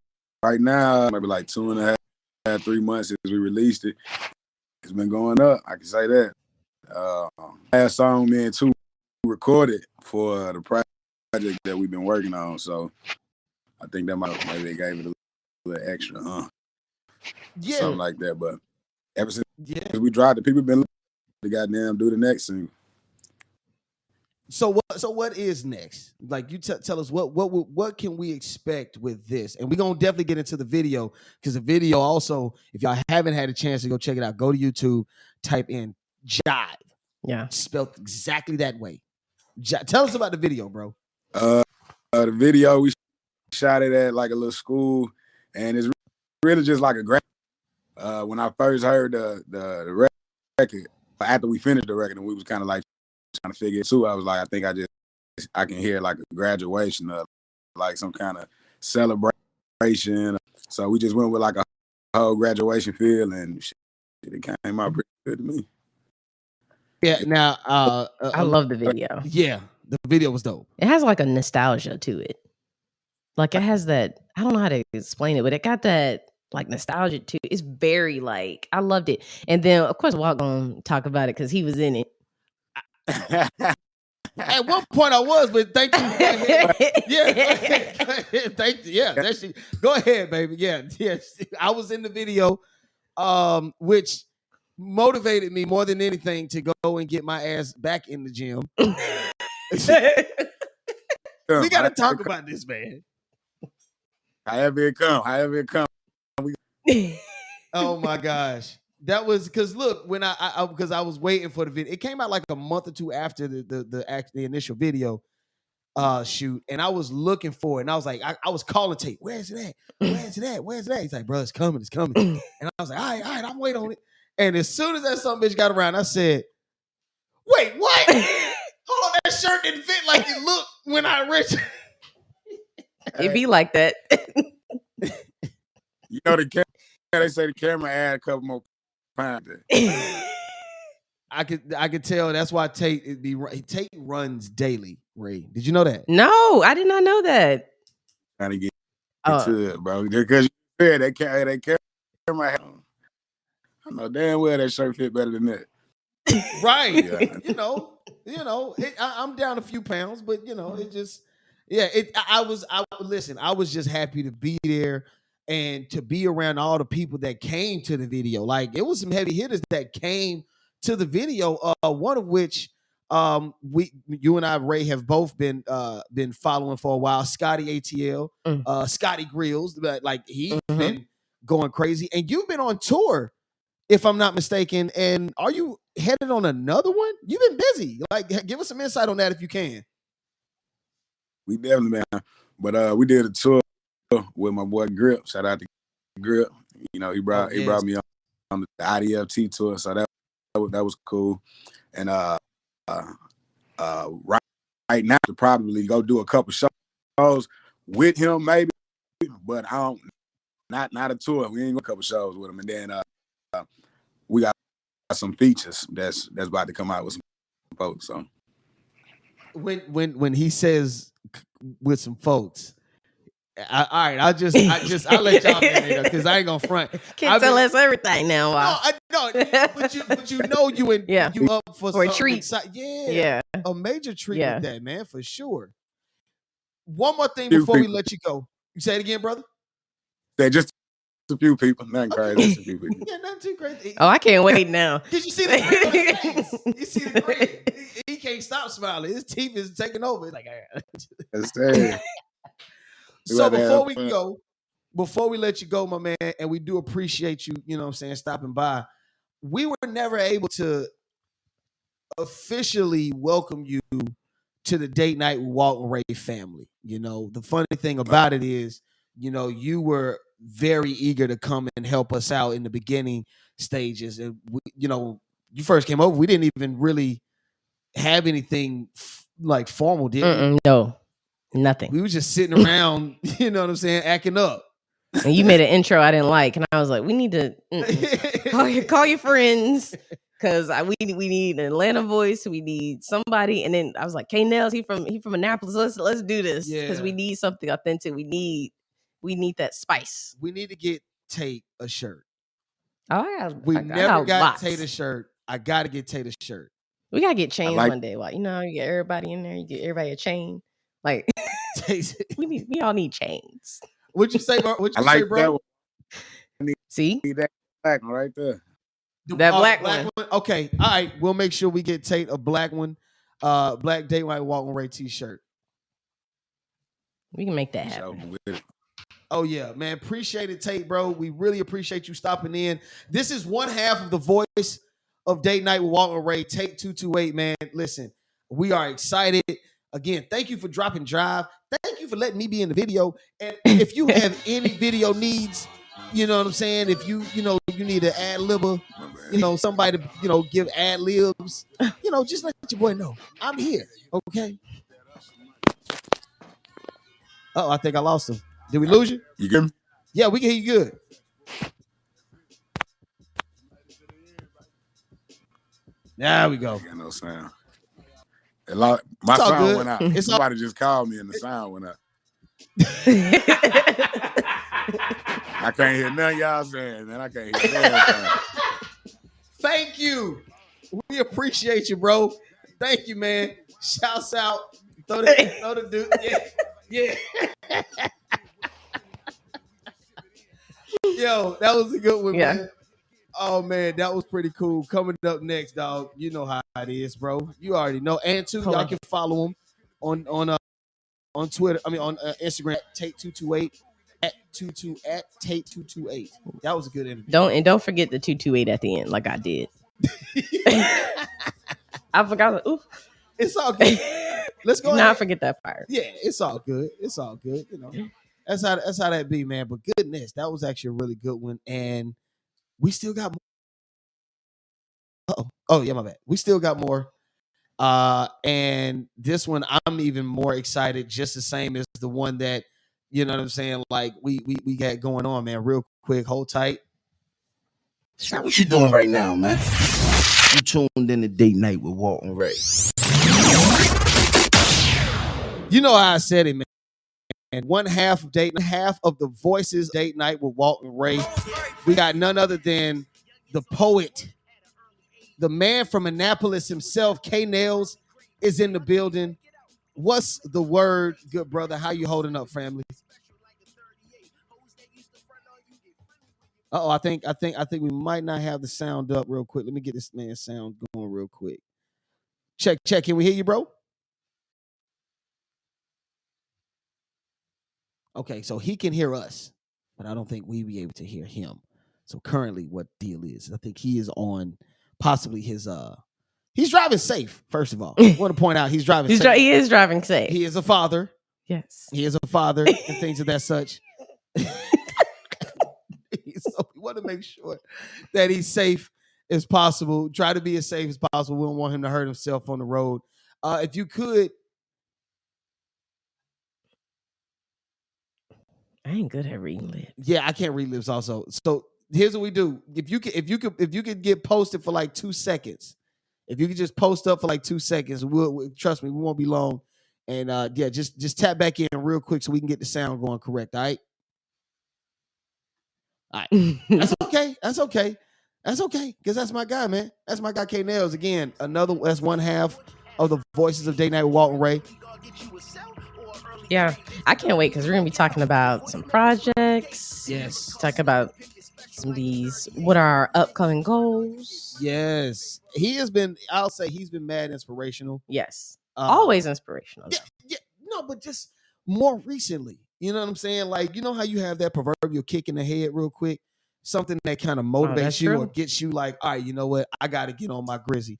Right now, maybe like 2.5, 3 months since we released it. It's been going up. I can say that. Last song me and Two recorded for the project that we've been working on. So I think that maybe they gave it a little extra, Yeah. something like that. But ever since we dropped it, people been to goddamn do the next single. So what is next? Like, you tell us what can we expect with this? And we're gonna definitely get into the video, because the video also, if y'all haven't had a chance to go check it out, go to YouTube, type in Jive. Yeah, spelled exactly that way. Tell us about the video, bro. The video, we shot it at like a little school, and it's really just like a graphic. When I first heard the record, after we finished the record, and we was kind of like trying to figure it too, I was like, I think I can hear like a graduation of like some kind of celebration. So we just went with like a whole graduation feel, and it came out pretty good to me. Yeah. Now, I love the video. Yeah, the video was dope. It has like a nostalgia to it. Like, it has that, I don't know how to explain it, but it got that like nostalgia too. It's very like, I loved it. And then of course Walt gonna talk about it because he was in it. At one point I was, but thank you. Yeah, thank you. Yeah, go ahead, baby. Yeah, yes, I was in the video, which motivated me more than anything to go and get my ass back in the gym. We got to talk about this, man. However it come. Oh my gosh. That was because look, when I because I was waiting for the video. It came out like a month or two after the initial video shoot, and I was looking for it, and I was like, I was calling Tate, where's it at? Where's it at? Where's it at? He's like, bro, it's coming. And I was like, all right, I'm waiting on it. And as soon as that some bitch got around, I said, wait, what? Hold on, that shirt didn't fit like it looked when I reached. It be like that. You know, they say the camera add a couple more pounds. I could tell. That's why Tate runs daily. Ray, did you know that? No, I did not know that. Trying to get to it, bro. Because you said they camera. I know damn well that shirt fit better than that. Right. Yeah. I'm down a few pounds, but it just, yeah. I was just happy to be there and to be around all the people that came to the video. Like, it was some heavy hitters that came to the video. One of which you and I, Ray, have both been following for a while. Scotty ATL, Scotty Grills, like he's been going crazy, and you've been on tour, if I'm not mistaken. And are you headed on another one? You've been busy. Like, give us some insight on that if you can. We definitely, man. But we did a tour with my boy Grip. Shout out to Grip. He brought me on the IDFT tour, so that was cool. And right now to probably go do a couple shows with him, maybe. But I don't. Not a tour. We ain't going a couple shows with him, and then we got some features that's about to come out with some folks. So when he says with some folks, All right, I'll let y'all marinate because I ain't gonna front. Can't tell us everything now. No, but you know you up for a treat. Yeah, a major treat with that, man, for sure. One more thing Few before we people. let you go. You say it again, brother? They're just a few people. Nothing crazy. Just a few people. Yeah, nothing too crazy. Oh, I can't wait now. Did you see the grin on his face? You see the grin. He can't stop smiling. His teeth is taking over. It's like, so before we let you go, my man, and we do appreciate you, you know what I'm saying, stopping by. We were never able to officially welcome you to the Date Night with Walt and Rae family. You know, the funny thing about it is, you know, you were very eager to come and help us out in the beginning stages. And, you know, you first came over, we didn't even really have anything like formal, did we? No, nothing. We were just sitting around, you know what I'm saying, acting up. And you made an intro I didn't like, and I was like, we need to call your friends. Because we need an Atlanta voice, we need somebody, and then I was like, Kaynellz, he from Annapolis. Let's do this because we need something authentic. We need that spice. We need to get Tate a shirt. Oh, we never got Tate a shirt. I got to get Tate a shirt. We gotta get chains one day. Like, you know, you get everybody in there. You get everybody a chain. Like, we all need chains. What'd you say, bro? What'd you say, bro? See, that black one right there. That black one. Okay, all right. We'll make sure we get Tate a black one, black Date Night Walt and Rae t-shirt. We can make that happen. Oh yeah, man. Appreciate it, Tate, bro. We really appreciate you stopping in. This is one half of the voice of Date Night with Walt and Rae, Tate228, man. Listen, we are excited. Again, thank you for dropping drive. Thank you for letting me be in the video. And if you have any video needs, you know what I'm saying? If you need an ad libber, you know, somebody to, you know, give ad libs, you know, just let your boy know. I'm here. Okay. Oh, I think I lost him. Did we lose you? You good? Yeah, we can hear you good. There we go. Got no sound. My sound went out. Somebody just called me and the sound went out. I can't hear none of y'all saying, man. I can't hear nothing. Thank you. We appreciate you, bro. Thank you, man. Shouts out. Throw the dude. Yeah. Yo, that was a good one, man. Oh, man, that was pretty cool. Coming up next, dog, you know how it is, bro. You already know. And, too, y'all can follow him on Twitter. I mean, on Instagram, Tate228, at Tate228. That was a good interview. Don't forget the 228 at the end, like I did. I forgot. Ooh. It's all good. Let's go. Not forget that part. Yeah, it's all good. It's all good. You know, that's how that be, man. But goodness, that was actually a really good one, and we still got more. Oh yeah, my bad. We still got more. And this one I'm even more excited, just the same as the one that, you know what I'm saying, like we got going on, man. Real quick, hold tight. So what you doing right now, man? You tuned in to Date Night with Walt and Rae. You know how I said it, man. And one half of the voices Date Night with Walt and Rae. We got none other than the poet, the man from Annapolis himself, Kaynellz, is in the building. What's the word, good brother? How you holding up, family? I think we might not have the sound up real quick. Let me get this man's sound going real quick. Check. Can we hear you, bro? Okay, so he can hear us, but I don't think we be able to hear him. So currently, what deal is? I think he is on possibly his he's driving safe. First of all, I want to point out he's driving safe. He is driving safe. He is a father. Yes, he is a father and things of that such. So we want to make sure that he's safe as possible. Try to be as safe as possible. We don't want him to hurt himself on the road. If you could. I ain't good at reading lips. Yeah, I can't read lips also. So here's what we do. If you could get posted for like 2 seconds, if you could just post up for like 2 seconds, we'll trust me, we won't be long. And yeah, just tap back in real quick so we can get the sound going correct. All right. All right. That's okay. That's okay. That's okay. Because that's my guy, man. That's my guy Kaynellz. Again, that's one half of the Voices of Date Night with Walt and Rae. Yeah, I can't wait because we're gonna be talking about some projects. Yes. Talk about some of these. What are our upcoming goals? Yes. He's been mad inspirational. Yes. Always inspirational. Yeah. No, but just more recently. You know what I'm saying? Like, you know how you have that proverbial kick in the head real quick? Something that kind of motivates you or gets you like, all right, you know what? I got to get on my Grizzy.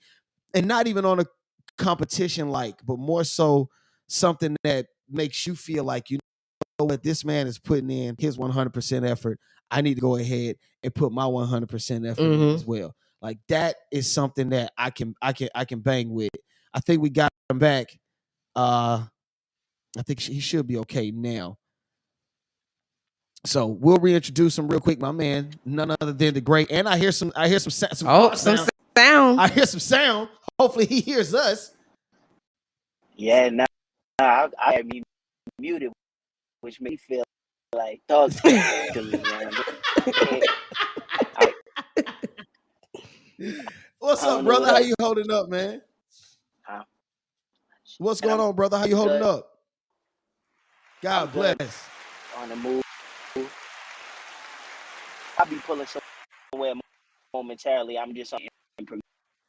And not even on a competition but more so something that makes you feel like, you know what, this man is putting in his 100% effort. I need to go ahead and put my 100% effort in as well. Like, that is something that I can bang with. I think we got him back. I think he should be okay now. So we'll reintroduce him real quick, my man. None other than the great. And I hear some sound. Sound. I hear some sound. Hopefully he hears us. Yeah, no, I had me muted, which made me feel like dogs to me, man. What's up, brother? How you holding up, man? What's going on, brother? How you holding up? God bless. On the move. I'll be pulling somewhere momentarily. I'm just on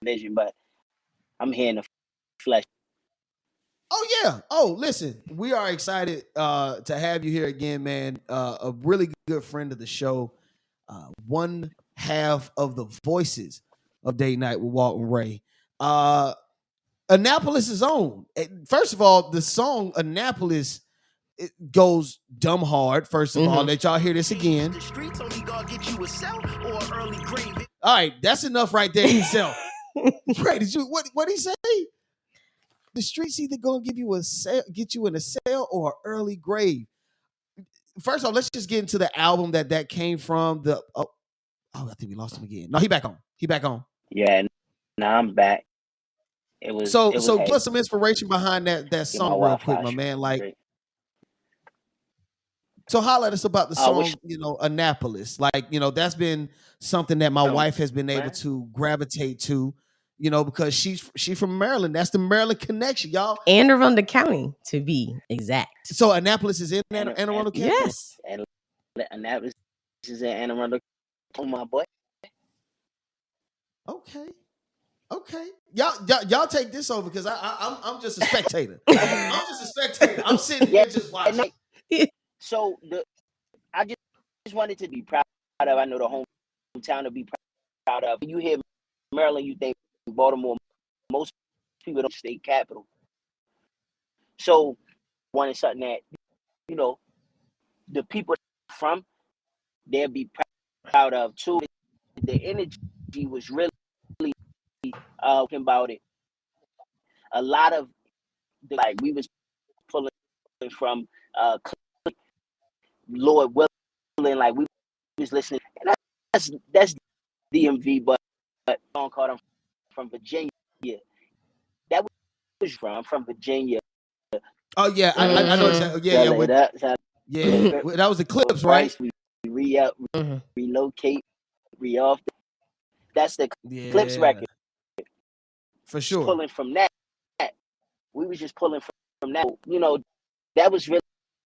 provision, but I'm here in the flesh. Oh yeah. Oh, listen, we are excited to have you here again, man. A really good friend of the show. One half of the Voices of Date Night with Walt and Rae. Annapolis' own. First of all, the song Annapolis, it goes dumb hard. First of all, let y'all hear this again. The streets only gonna get you a cell or an early grave. All right, that's enough right there itself. Right? What did he say? The streets either gonna give you a cell, get you in a cell or an early grave. First of all, let's just get into the album that came from. I think we lost him again. No, he back on. Yeah, now I'm back. It was so give us some inspiration behind that song real quick, my man. Like, so holler at us about the song, Annapolis. Like, that's been something that my wife has been able to gravitate to, because she's from Maryland. That's the Maryland connection, y'all. Anne Arundel County, to be exact. So Annapolis is in Anne Arundel County? Yes. And Annapolis is in Anne Arundel. Oh, my boy. Okay. Y'all take this over because I'm just a spectator. I'm sitting here just watching. So I just wanted to be proud of. I know the hometown to be proud of. When you hear Maryland, you think Baltimore. Most people don't state capital. So wanted something that the people from they'll be proud of too. The energy was really talking about it. A lot of we was pulling from Lord Willing, like we was listening. And that's DMV, but song called I'm from Virginia. That was from Virginia. Oh yeah, I know exactly. Yeah. That was the Clips, right? We re-up, relocate, re-off. That's the Clips record. For sure. Pulling from that. We was just pulling from that. That was really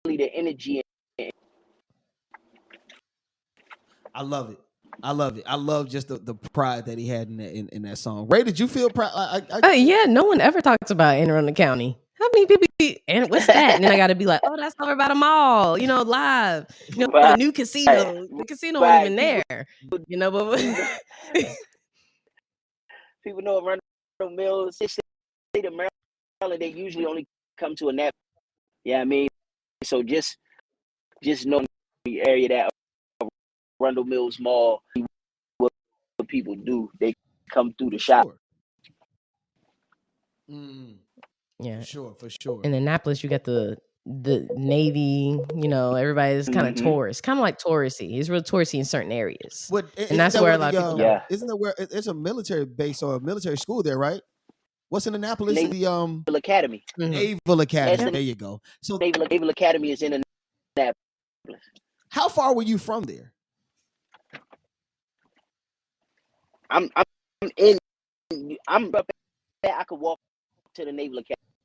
the energy. I love it. I love just the pride that he had in that song. Rae, did you feel proud? Yeah, no one ever talks about Anne Arundel County. How many people? And what's that? And then I got to be like, oh, that's over by the mall. Live. The new casino. The casino wasn't even there. But people know Arundel Mills. State of Maryland, they usually only come to Annapolis. Yeah, I mean, so just knowing the area that Arundel Mills Mall, what people do, they come through the shop. Yeah, for sure. In Annapolis, you got the Navy. Everybody's kind of tourist, kind of like touristy. It's real touristy in certain areas, and that's where a lot of people go. Isn't that where it's a military base or a military school there, right? What's in Annapolis? Naval The Academy. Naval Academy. Yes, There you go. So Naval Academy is in Annapolis. how far were you from there? I'm up there. I could walk to the Naval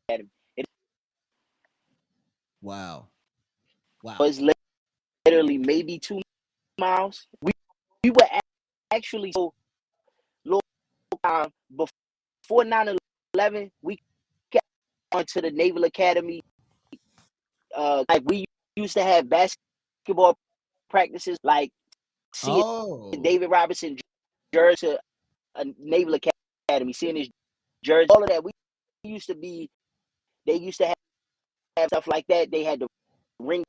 Academy. Wow. It's literally maybe 2 miles. We were actually so little before 9/11. We got onto the Naval Academy. Like we used to have basketball practices, like seeing David Robinson jersey to a Naval Academy, seeing his jersey, all of that. We used to be. They used to have stuff like that. They had the ring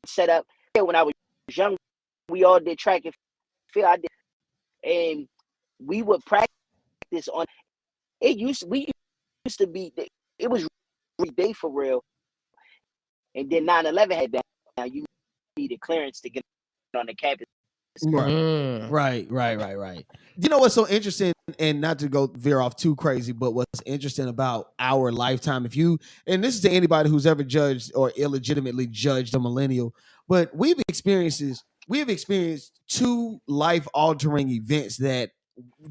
set up. When I was young, we all did track and field. I did, and we would practice on. We used to be. It was every day for real. And then 9/11 had that. Now you needed clearance to get on the campus. Right. You know what's so interesting, and not to go veer off too crazy, but what's interesting about our lifetime, and this is to anybody who's ever judged or illegitimately judged a millennial, but we've experienced 2 life-altering events that,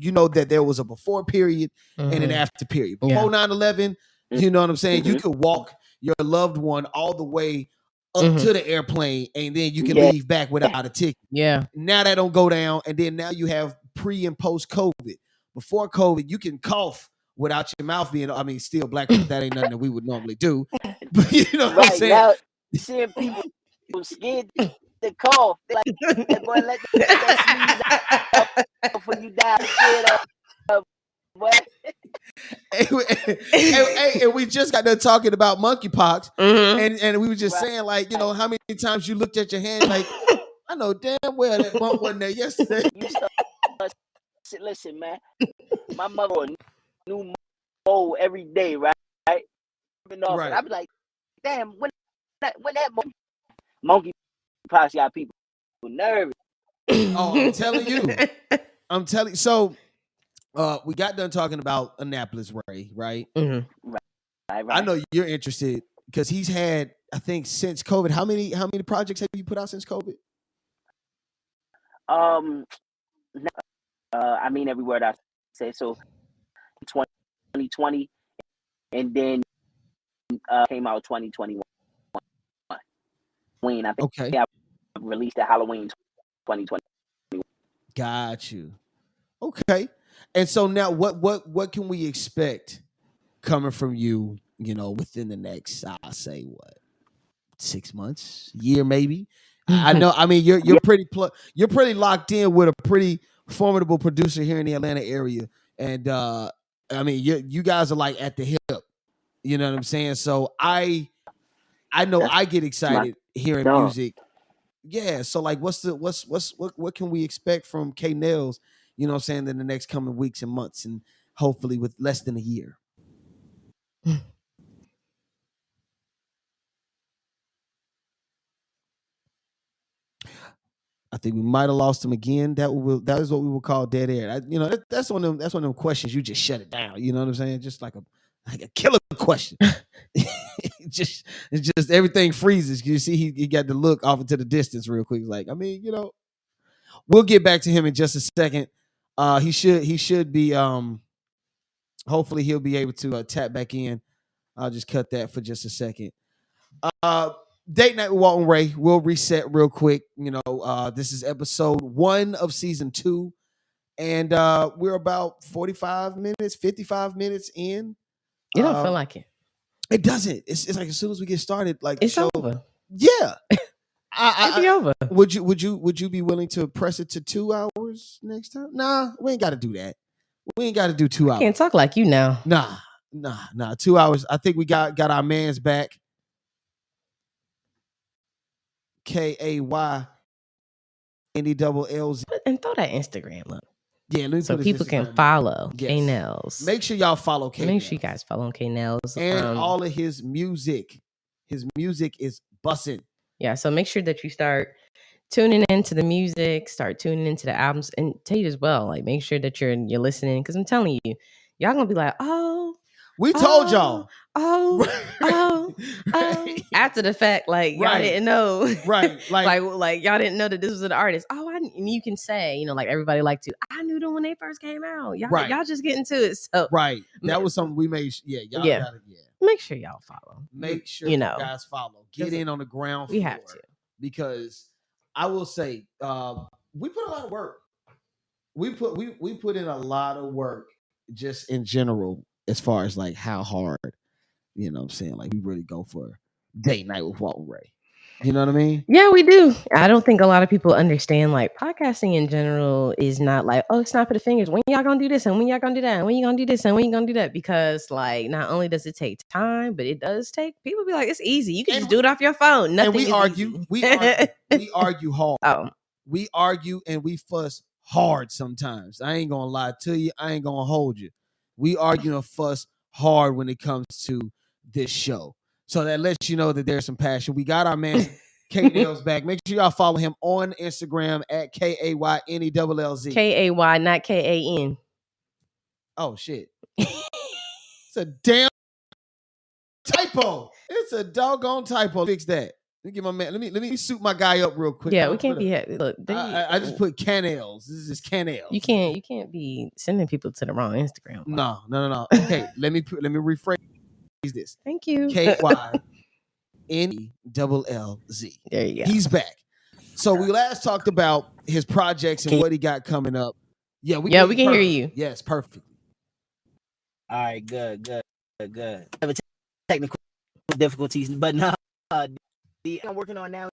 that there was a before period and an after period. Before 9/11, you know what I'm saying? You could walk your loved one all the way up to the airplane, and then you can leave back without a ticket. Yeah. Now that don't go down, and then now you have pre and post COVID. Before COVID, you can cough without your mouth being. I mean, still black people, that ain't nothing that we would normally do. But you know what I'm saying? Now, seeing people scared to cough, they like, boy, let that sneeze out before you die. Scared of what? And we just got done talking about monkeypox, and we were just saying, like, how many times you looked at your hand, like, I know damn well that bump wasn't there yesterday. Listen, man, my mother knew mole every day, right? Right. I'd be like, damn, when that monkeypox got people nervous. Oh, I'm telling you. So, we got done talking about Annapolis Rae, right? Right. I know you're interested because he's had, I think, since COVID. How many projects have you put out since COVID? I mean every word I say. So 2020, and then came out 2021. Halloween, I think. Okay. I released at Halloween 2020. Got you. Okay. And so now, what can we expect coming from you? Within the next, I'll say, 6 months, year, maybe. I know. I mean, you're pretty locked in with a pretty formidable producer here in the Atlanta area, and I mean, you guys are like at the hip. You know what I'm saying? So I know I get excited hearing music. Yeah. So like, what can we expect from Kaynellz? You know what I'm saying, in the next coming weeks and months, and hopefully with less than a year. I think we might have lost him again. That is what we will call dead air. That's one of them questions. You just shut it down. You know what I'm saying? Just like a killer question. just everything freezes. You see, he got to look off into the distance real quick. Like, I mean, we'll get back to him in just a second. He should be. Hopefully, he'll be able to tap back in. I'll just cut that for just a second. Date Night with Walt and Rae. We'll reset real quick. This is episode 1 of season 2, and we're about 45 minutes, 55 minutes in. You don't feel like it. It doesn't. It's like as soon as we get started, like it's over. Yeah, it'll be over. Would you be willing to press it to 2 hours next time? Nah, we ain't got to do that. We ain't got to do 2 hours. I can't talk like you now. Nah. 2 hours. I think we got our man's back. KAYNELLZ. And throw that Instagram up. Yeah, let me so put people Instagram can follow Kaynellz. Make sure y'all follow Kaynellz. Make sure you guys follow Kaynellz. And all of his music. His music is bussin'. Yeah, so make sure that you start tuning into the music, start tuning into the albums, and Tate as well. Like, make sure that you're listening, because I'm telling you, y'all gonna be like, oh, We told y'all. After the fact, like y'all didn't know, right? Like y'all didn't know that this was an artist. And you can say, you know, like everybody liked to. I knew them when they first came out. Y'all just get into it. So that was something we made. Y'all gotta make sure y'all follow. Make sure you guys follow. Get in on the ground floor. We have to, because I will say we put a lot of work. We put in a lot of work just in general as far as like how hard, you know what I'm saying? Like we really go for date night with Walt and Rae. You know what I mean? Yeah, we do. I don't think a lot of people understand like podcasting in general is not like, oh, snap of the fingers. When y'all gonna do this and when y'all gonna do that? And when you gonna do this and when you gonna do that? Because like not only does it take time, but it does take people be like, it's easy. You can just do it off your phone. Nothing. And we argue. We argue hard. We argue and we fuss hard sometimes. I ain't gonna lie to you. I ain't gonna hold you. We argue and fuss hard when it comes to this show. So that lets you know that there's some passion. We got our man Kaynellz back. Make sure y'all follow him on Instagram at Kaynellz. Kay, not Kan. Oh shit. It's a damn typo. It's a doggone typo. Fix that. Let me get my man. Let me suit my guy up real quick. Yeah, we can't be. Look, I just put Kaynellz. This is Kaynellz. You can't be sending people to the wrong Instagram. No. Okay, let me rephrase this. Thank you. Kaynellz. There you go. He's back. So we last talked about his projects and what he got coming up. Yeah, we can hear you. Yes, perfect. All right, good. Technical difficulties, but no. I'm working on now,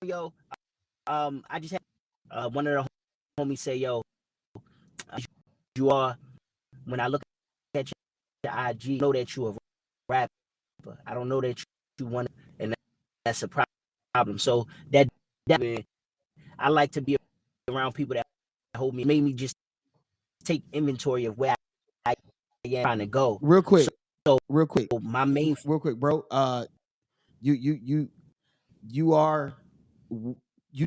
yo. I just had one of the homies say, yo, you are. When I look at your IG, I know that you a rapper. I don't know that you want, and that's a problem. So that I like to be around people that hold me. Made me just take inventory of where I am trying to go. Real quick. So real quick. My main. Real quick, bro. You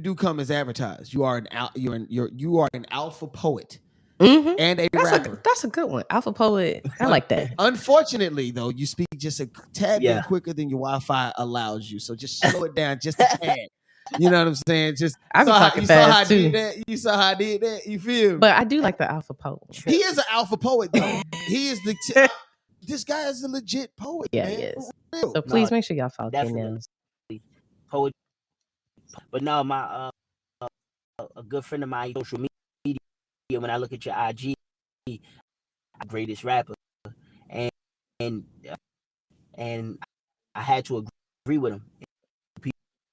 do come as advertised. You are an alpha poet and a rapper. That's a good one. Alpha poet. I like that. Unfortunately, though, you speak just a tad bit quicker than your Wi-Fi allows you. So just slow it down just a tad. You know what I'm saying? Just I be talking fast too. You saw how I did that. You feel me? But I do like the alpha poet. He is an alpha poet, though. He is the. This guy is a legit poet. Yeah, man. he is. So please make sure y'all follow Kaynellz. Poet. But no, my a good friend of mine, social media. When I look at your IG, greatest rapper, and I had to agree with him.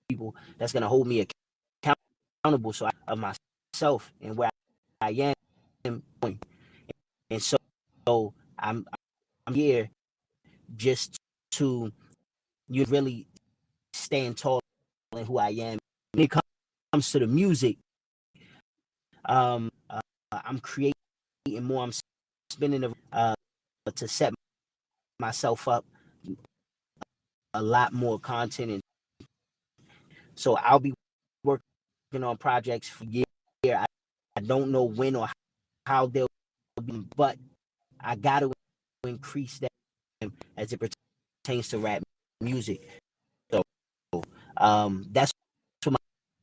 People that's gonna hold me accountable, so of myself and where I am going, and so I'm here just to you really stand tall in who I am. When it comes to the music, I'm creating more. I'm spinning to set myself up a lot more content, and so I'll be working on projects for years. I don't know when or how they'll be, but I got to increase that as it pertains to rap music. So that's what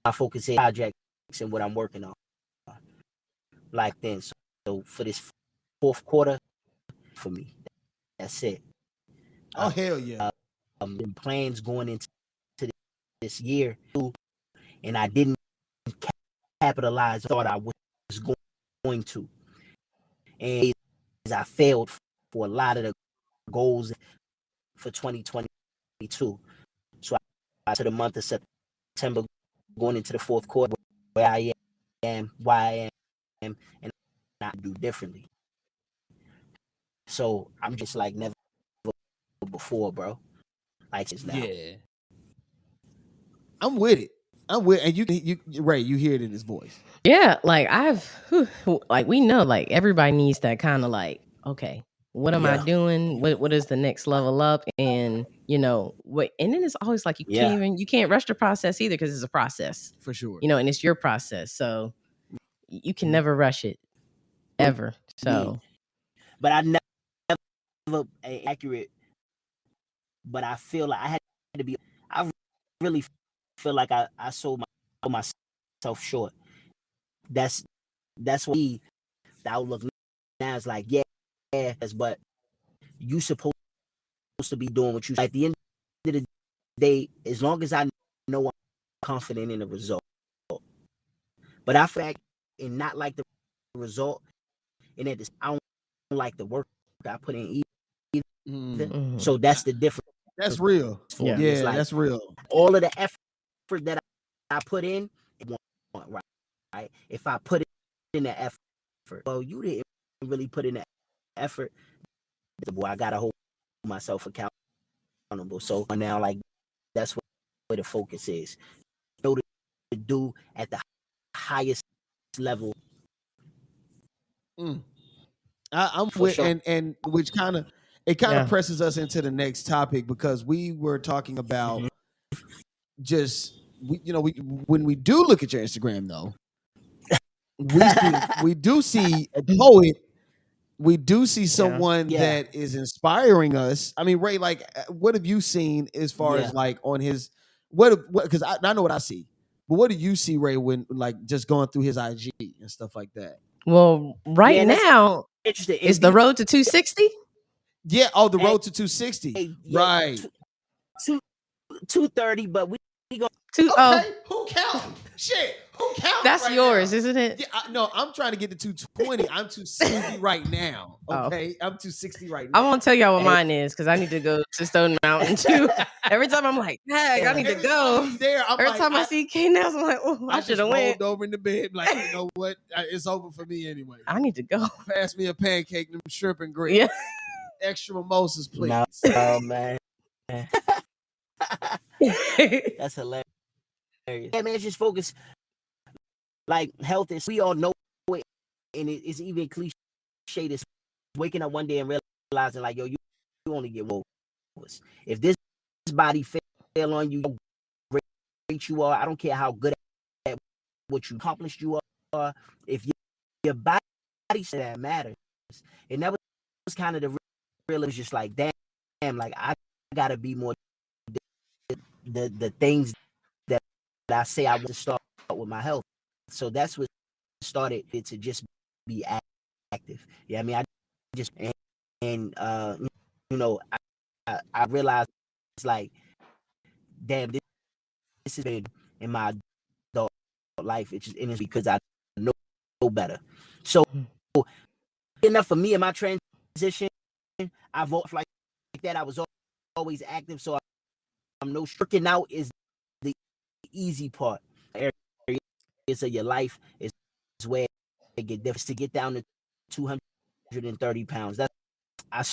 my focus is, projects and what I'm working on. Like then, so for this fourth quarter, for me, that's it. Oh hell yeah! Plans going into this year, and I didn't capitalize. I thought I was going to, and I failed for a lot of the goals for 2022. So I to the month of September, going into the fourth quarter, where I am, why I am, and I do differently. So I'm just like never before, bro. Like it's now. Yeah, I'm with it. And you, Ray, you hear it in his voice. Yeah, like we know, like everybody needs that kind of like, okay, what am I doing? What is the next level up? And you know what? And then it's always like you can't rush the process either because it's a process for sure. You know, and it's your process, so you can never rush it ever. So, but I never accurate, but I feel like I had to be. I really feel like I sold myself short. That's what the outlook now is like. Yeah, but you supposed to be doing what you. At the end of the day, as long as I know I'm confident in the result, but I fact and not like the result, and at this, I don't like the work I put in either. Mm-hmm. So that's the difference. That's real. Yeah, yeah, like that's real. All of the effort that I put in, right? If I put in the effort, well, you didn't really put in the effort. Boy, I gotta hold myself accountable. So now, like, that's where the focus is. You know to do at the highest level. I'm with, sure. and which kind of presses us into the next topic, because we were talking about just when we do look at your Instagram though, we do see a poet. We do see someone that is inspiring us. I mean, Ray, like, what have you seen as far as like on his what? Because I know what I see, but what do you see, Ray, when like just going through his IG and stuff like that? Well, right now is the road to 260. Yeah. Oh, the road to 260. Right. 230, but we go. Who counts? Shit. Who counts? That's right yours, now? Isn't it? Yeah. No, I'm trying to get to 220. I'm 260 right now. Okay. I'm 260 right now. I won't tell y'all what mine is, because I need to go to Stone Mountain too. Every time I'm like, dang, I need to go. Every time I see Kaynellz, I'm like, oh, I should have went. Over in the bed, like, you know what? It's over for me anyway. I need to go. Pass me a pancake, them shrimp and grits. Yeah. Extra mimosas, please. Oh man. That's hilarious. Yeah, man, just focus. Like, health is, we all know it, and it's even cliche. This waking up one day and realizing, like, yo, you only get one. If this body fail on you, how great you are. I don't care how good at what you accomplished you are. If your body said that matters, and that was kind of the real. It was just like, damn, like I gotta be more. The things that I say I want to start with my health. So that's what started it to just be active. Yeah, I mean, I just and you know, I realized it's like, damn, this has been in my adult life. It's because I know better. So enough for me in my transition. I've always like that. I was always active, so I'm no working out is the easy part. Areas of your life is where it get different. To get down to 230 pounds. That's I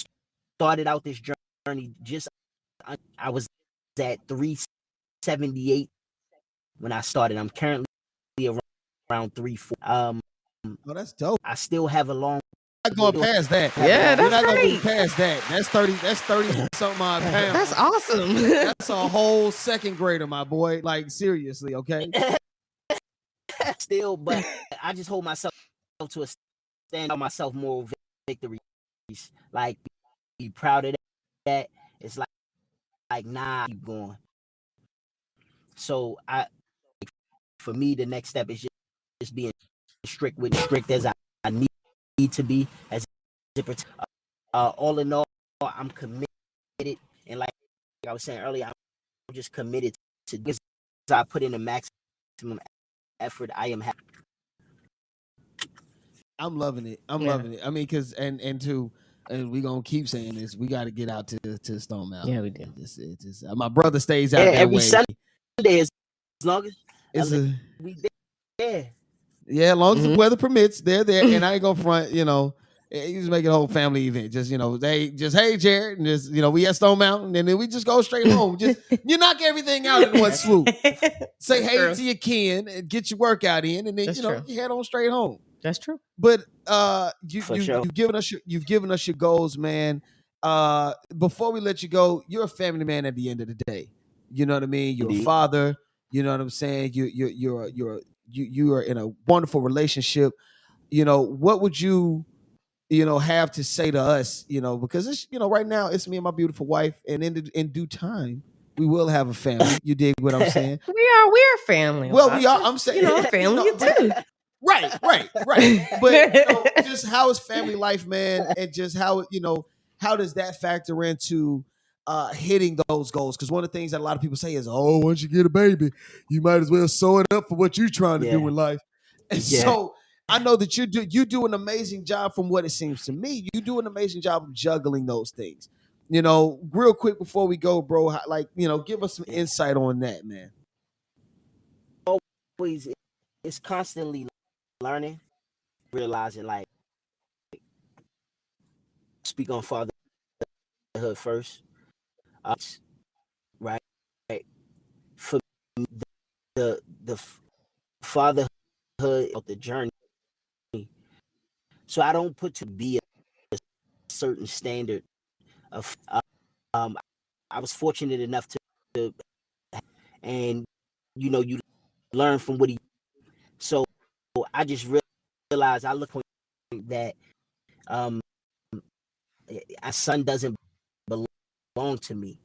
started out this journey just I was at 378 when I started. I'm currently around 340. Oh, that's dope. I still have a long. Not going past that. Yeah, that's not great. Going past that. That's 30 something odd pounds. That's awesome. That's a whole second grader, my boy. Like, seriously, okay? Still, but I just hold myself to a stand on myself moral victories. Like, be proud of that. It's like nah, keep going. So for me, the next step is just being strict as I need to be, as all in all, I'm committed, and like I was saying earlier, I'm just committed to this. I put in the maximum effort. I am happy. I'm loving it. I'm loving it. I mean, because and we're gonna keep saying this. We got to get out to Stone Mountain. Yeah, we do. It's my brother stays out that every way. Sunday, as long as we there. Yeah, as long as the weather permits, they're there, and I ain't gonna front. You know, you just make it a whole family event. Just hey Jared, and just we at Stone Mountain, and then we just go straight home. Just you knock everything out in one swoop. Say hey to your kin and get your workout in, and then you head on straight home. That's true. But you've given us your goals, man. Before we let you go, you're a family man at the end of the day. You know what I mean? You're a father. You know what I'm saying? You are in a wonderful relationship. What would you have to say to us, because it's, right now it's me and my beautiful wife, and in due time we will have a family. You dig what I'm saying? We're family. Well, we are. I'm saying, family too. Right. But just how is family life, man, and just how how does that factor into hitting those goals? Because one of the things that a lot of people say is, "Oh, once you get a baby, you might as well sew it up for what you're trying to do in life." And so I know that you do an amazing job. From what it seems to me, you do an amazing job of juggling those things. Real quick before we go, bro, give us some insight on that, man. Always, it's constantly learning, realizing, like, speak on fatherhood first, right? For me, the fatherhood of the journey. So I don't put to be a certain standard of. I was fortunate enough to, and you learn from what he. So I just realized I look that our son doesn't belong to me.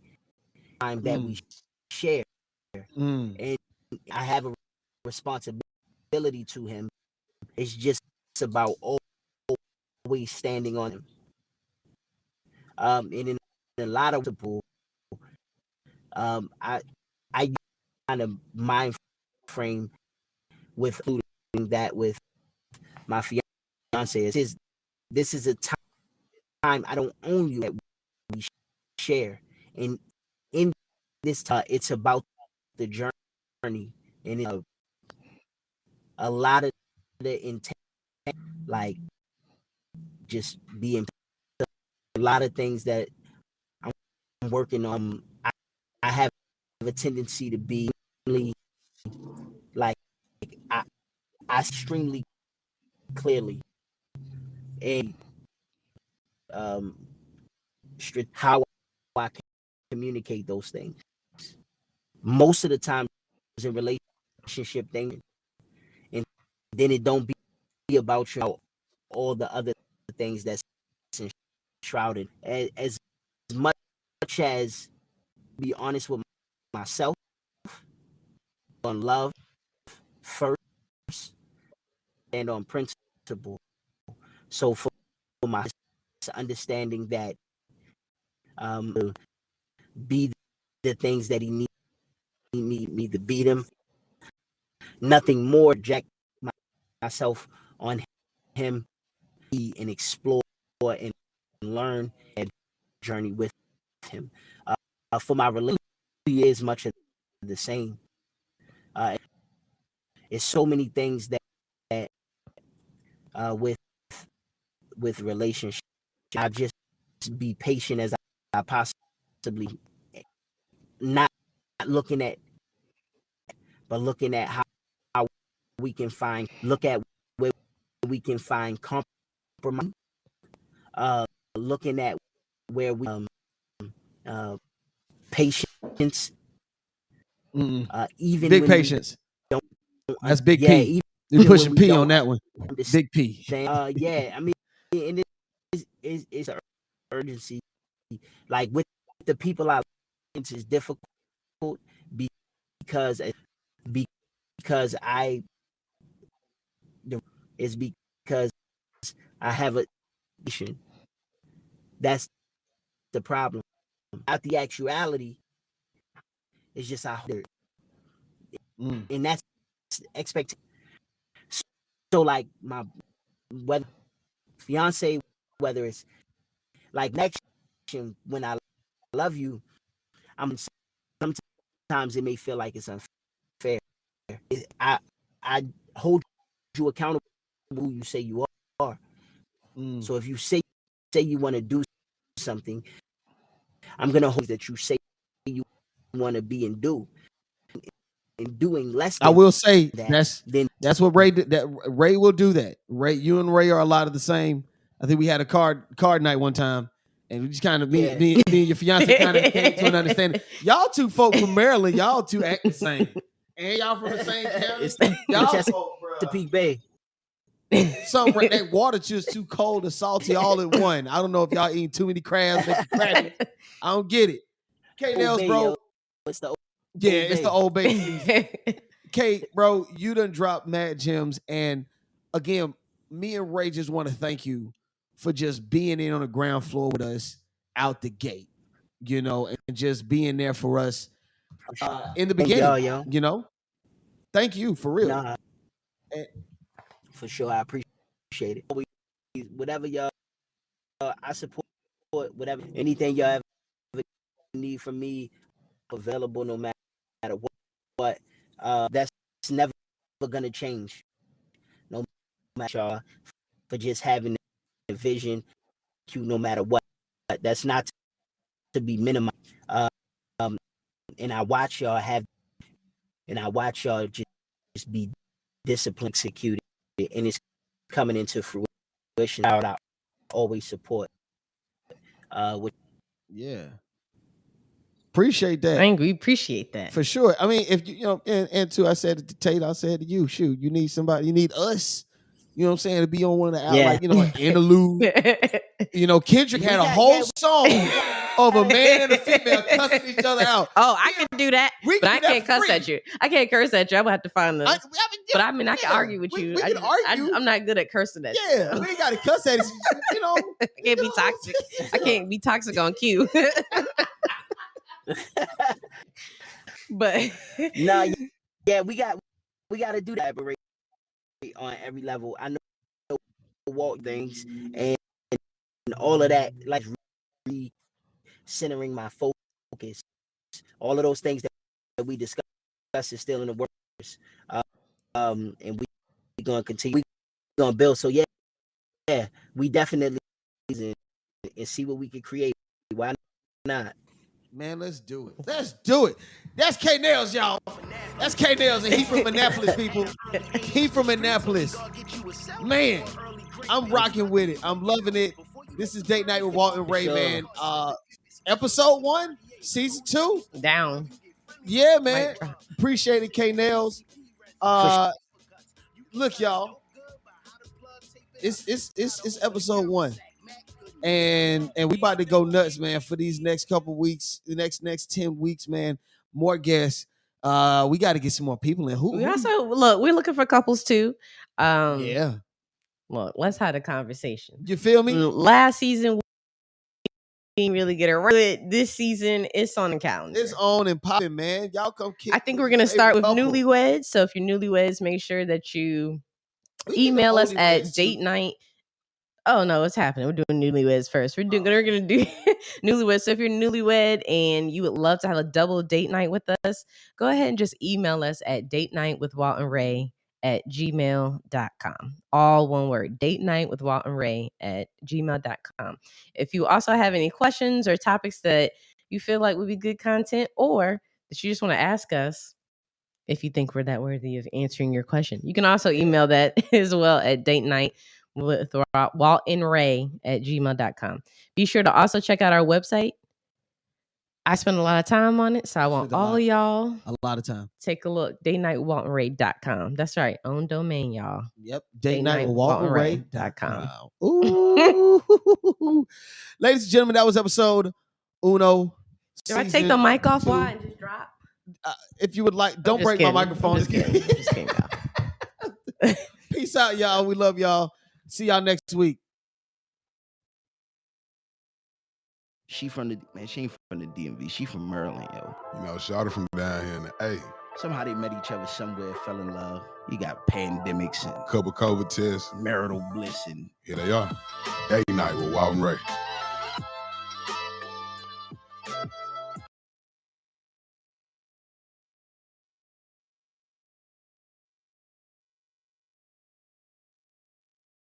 Time that we share, and I have a responsibility to him. It's just about always standing on him. And in a lot of people, I kind of mind frame with that with my fiance. This is a time I don't own you that we share, and in this time, it's about the journey, and a lot of the intent, like just being a lot of things that I'm working on. I have a tendency to be like I extremely clearly, and how I communicate those things. Most of the time, it's a relationship thing, and then it don't be about all the other things that's shrouded. As much as be honest with myself, on love first, and on principle. So for my understanding that be the things that he needs me to beat him, nothing more. Jack myself on him and explore and learn and journey with him. For my relationship, is much of the same. It's so many things that with relationship, I just be patient as I possibly, not looking at, but looking at how we can look at where we can find compromise, looking at where we patience, even big when patience. That's big P. You're pushing P on that one. Big P. I mean, and it's an urgency. Like with the people I like, it's difficult because I have a mission. That's the problem. Not the actuality. It's just out there, and that's expectation. So like my fiance, whether it's like next when I love you, sometimes it may feel like it's unfair. I hold you accountable who you say you are. So if you say you want to do something, I'm gonna hope that you say you want to be and do. And doing less than I will say that, that's what Ray did. That Ray will do that. Ray, you and Ray are a lot of the same. I think we had a card night one time, and we just kind of me and your fiance kind of came to an understanding. Y'all two folk from Maryland, y'all two act the same, and y'all from the same county. Y'all folk, bro. The Peak Bay. That water just too cold and salty all in one. I don't know if y'all eating too many crabs, making crackers. I don't get it. Kaynellz, bro. It's the it's the Old Bay season. Kate, bro, you done dropped mad gems. And again, me and Ray just want to thank you for just being in on the ground floor with us out the gate, and just being there for us in the beginning. Thank y'all, yo. Thank you for real. Nah, for sure, I appreciate it. Whatever y'all, I support whatever, anything y'all ever need from me, available no matter what. But that's never gonna change. No matter y'all, for just having a vision, no matter what. That's not to be minimized. And I watch y'all just be disciplined, executed, and it's coming into fruition. I always support. Appreciate that. We appreciate that for sure. I mean, if and too, I said to Tate, I said to you, shoot, you need somebody, you need us. You know what I'm saying? To be on one of the like an interlude. Kendrick had a whole song of a man and a female cussing each other out. Oh, I can do that, but I can't cuss at you. I can't curse at you. I would have to find the. But I mean, I can argue with you. We can argue. I'm not good at cursing at you. Yeah, we ain't got to cuss at you. I can't be toxic. I can't be toxic on cue. But we got to do that on every level. I know Walt things and all of that, like centering my focus. All of those things that we discussed is still in the works, and we're gonna continue. We're gonna build. So we definitely and see what we can create. Why not? Man, let's do it. Let's do it. That's Kaynellz, y'all. That's Kaynellz, and he from Annapolis, people. He from Annapolis. Man, I'm rocking with it. I'm loving it. This is Date Night with Walt and Rae, man. Episode 1, season 2. Down. Yeah, man. Appreciate it, Kaynellz. Look, y'all. It's episode 1. And we about to go nuts, man, for these next couple weeks, the next 10 weeks, man. More guests. We got to get some more people in. We also we're looking for couples too. Yeah. Look, let's have a conversation. You feel me? Last season we didn't really get around it. This season it's on the calendar. It's on and popping, man. Y'all come kick. I think we're gonna start with newlyweds. So if you're newlyweds, make sure that you email us at date night. Oh no, what's happening? We're doing newlyweds first. We're gonna do newlyweds. So if you're newlywed and you would love to have a double date night with us, go ahead and just email us at datenightwithwaltandray@gmail.com. All one word, datenightwithwaltandray@gmail.com. If you also have any questions or topics that you feel like would be good content, or that you just want to ask us, if you think we're that worthy of answering your question, you can also email that as well at datenightwithwaltandray@gmail.com. Be sure to also check out our website. I spend a lot of time on it, so I want all of y'all a lot of time. Take a look. datenightwithwaltandray.com. That's right. Own domain, y'all. Yep. datenightwithwaltandray.com. Ooh. Ladies and gentlemen, that was episode uno. Did I take the mic off? Why and just drop? If you would like, don't break my microphone. Just kidding. Peace out, y'all. We love y'all. See y'all next week. She ain't from the DMV. She from Maryland, yo. Shawty from down here in the A. Somehow they met each other somewhere, fell in love. You got pandemics and couple COVID tests, marital bliss, and here they are. Date Night with Walt and Rae.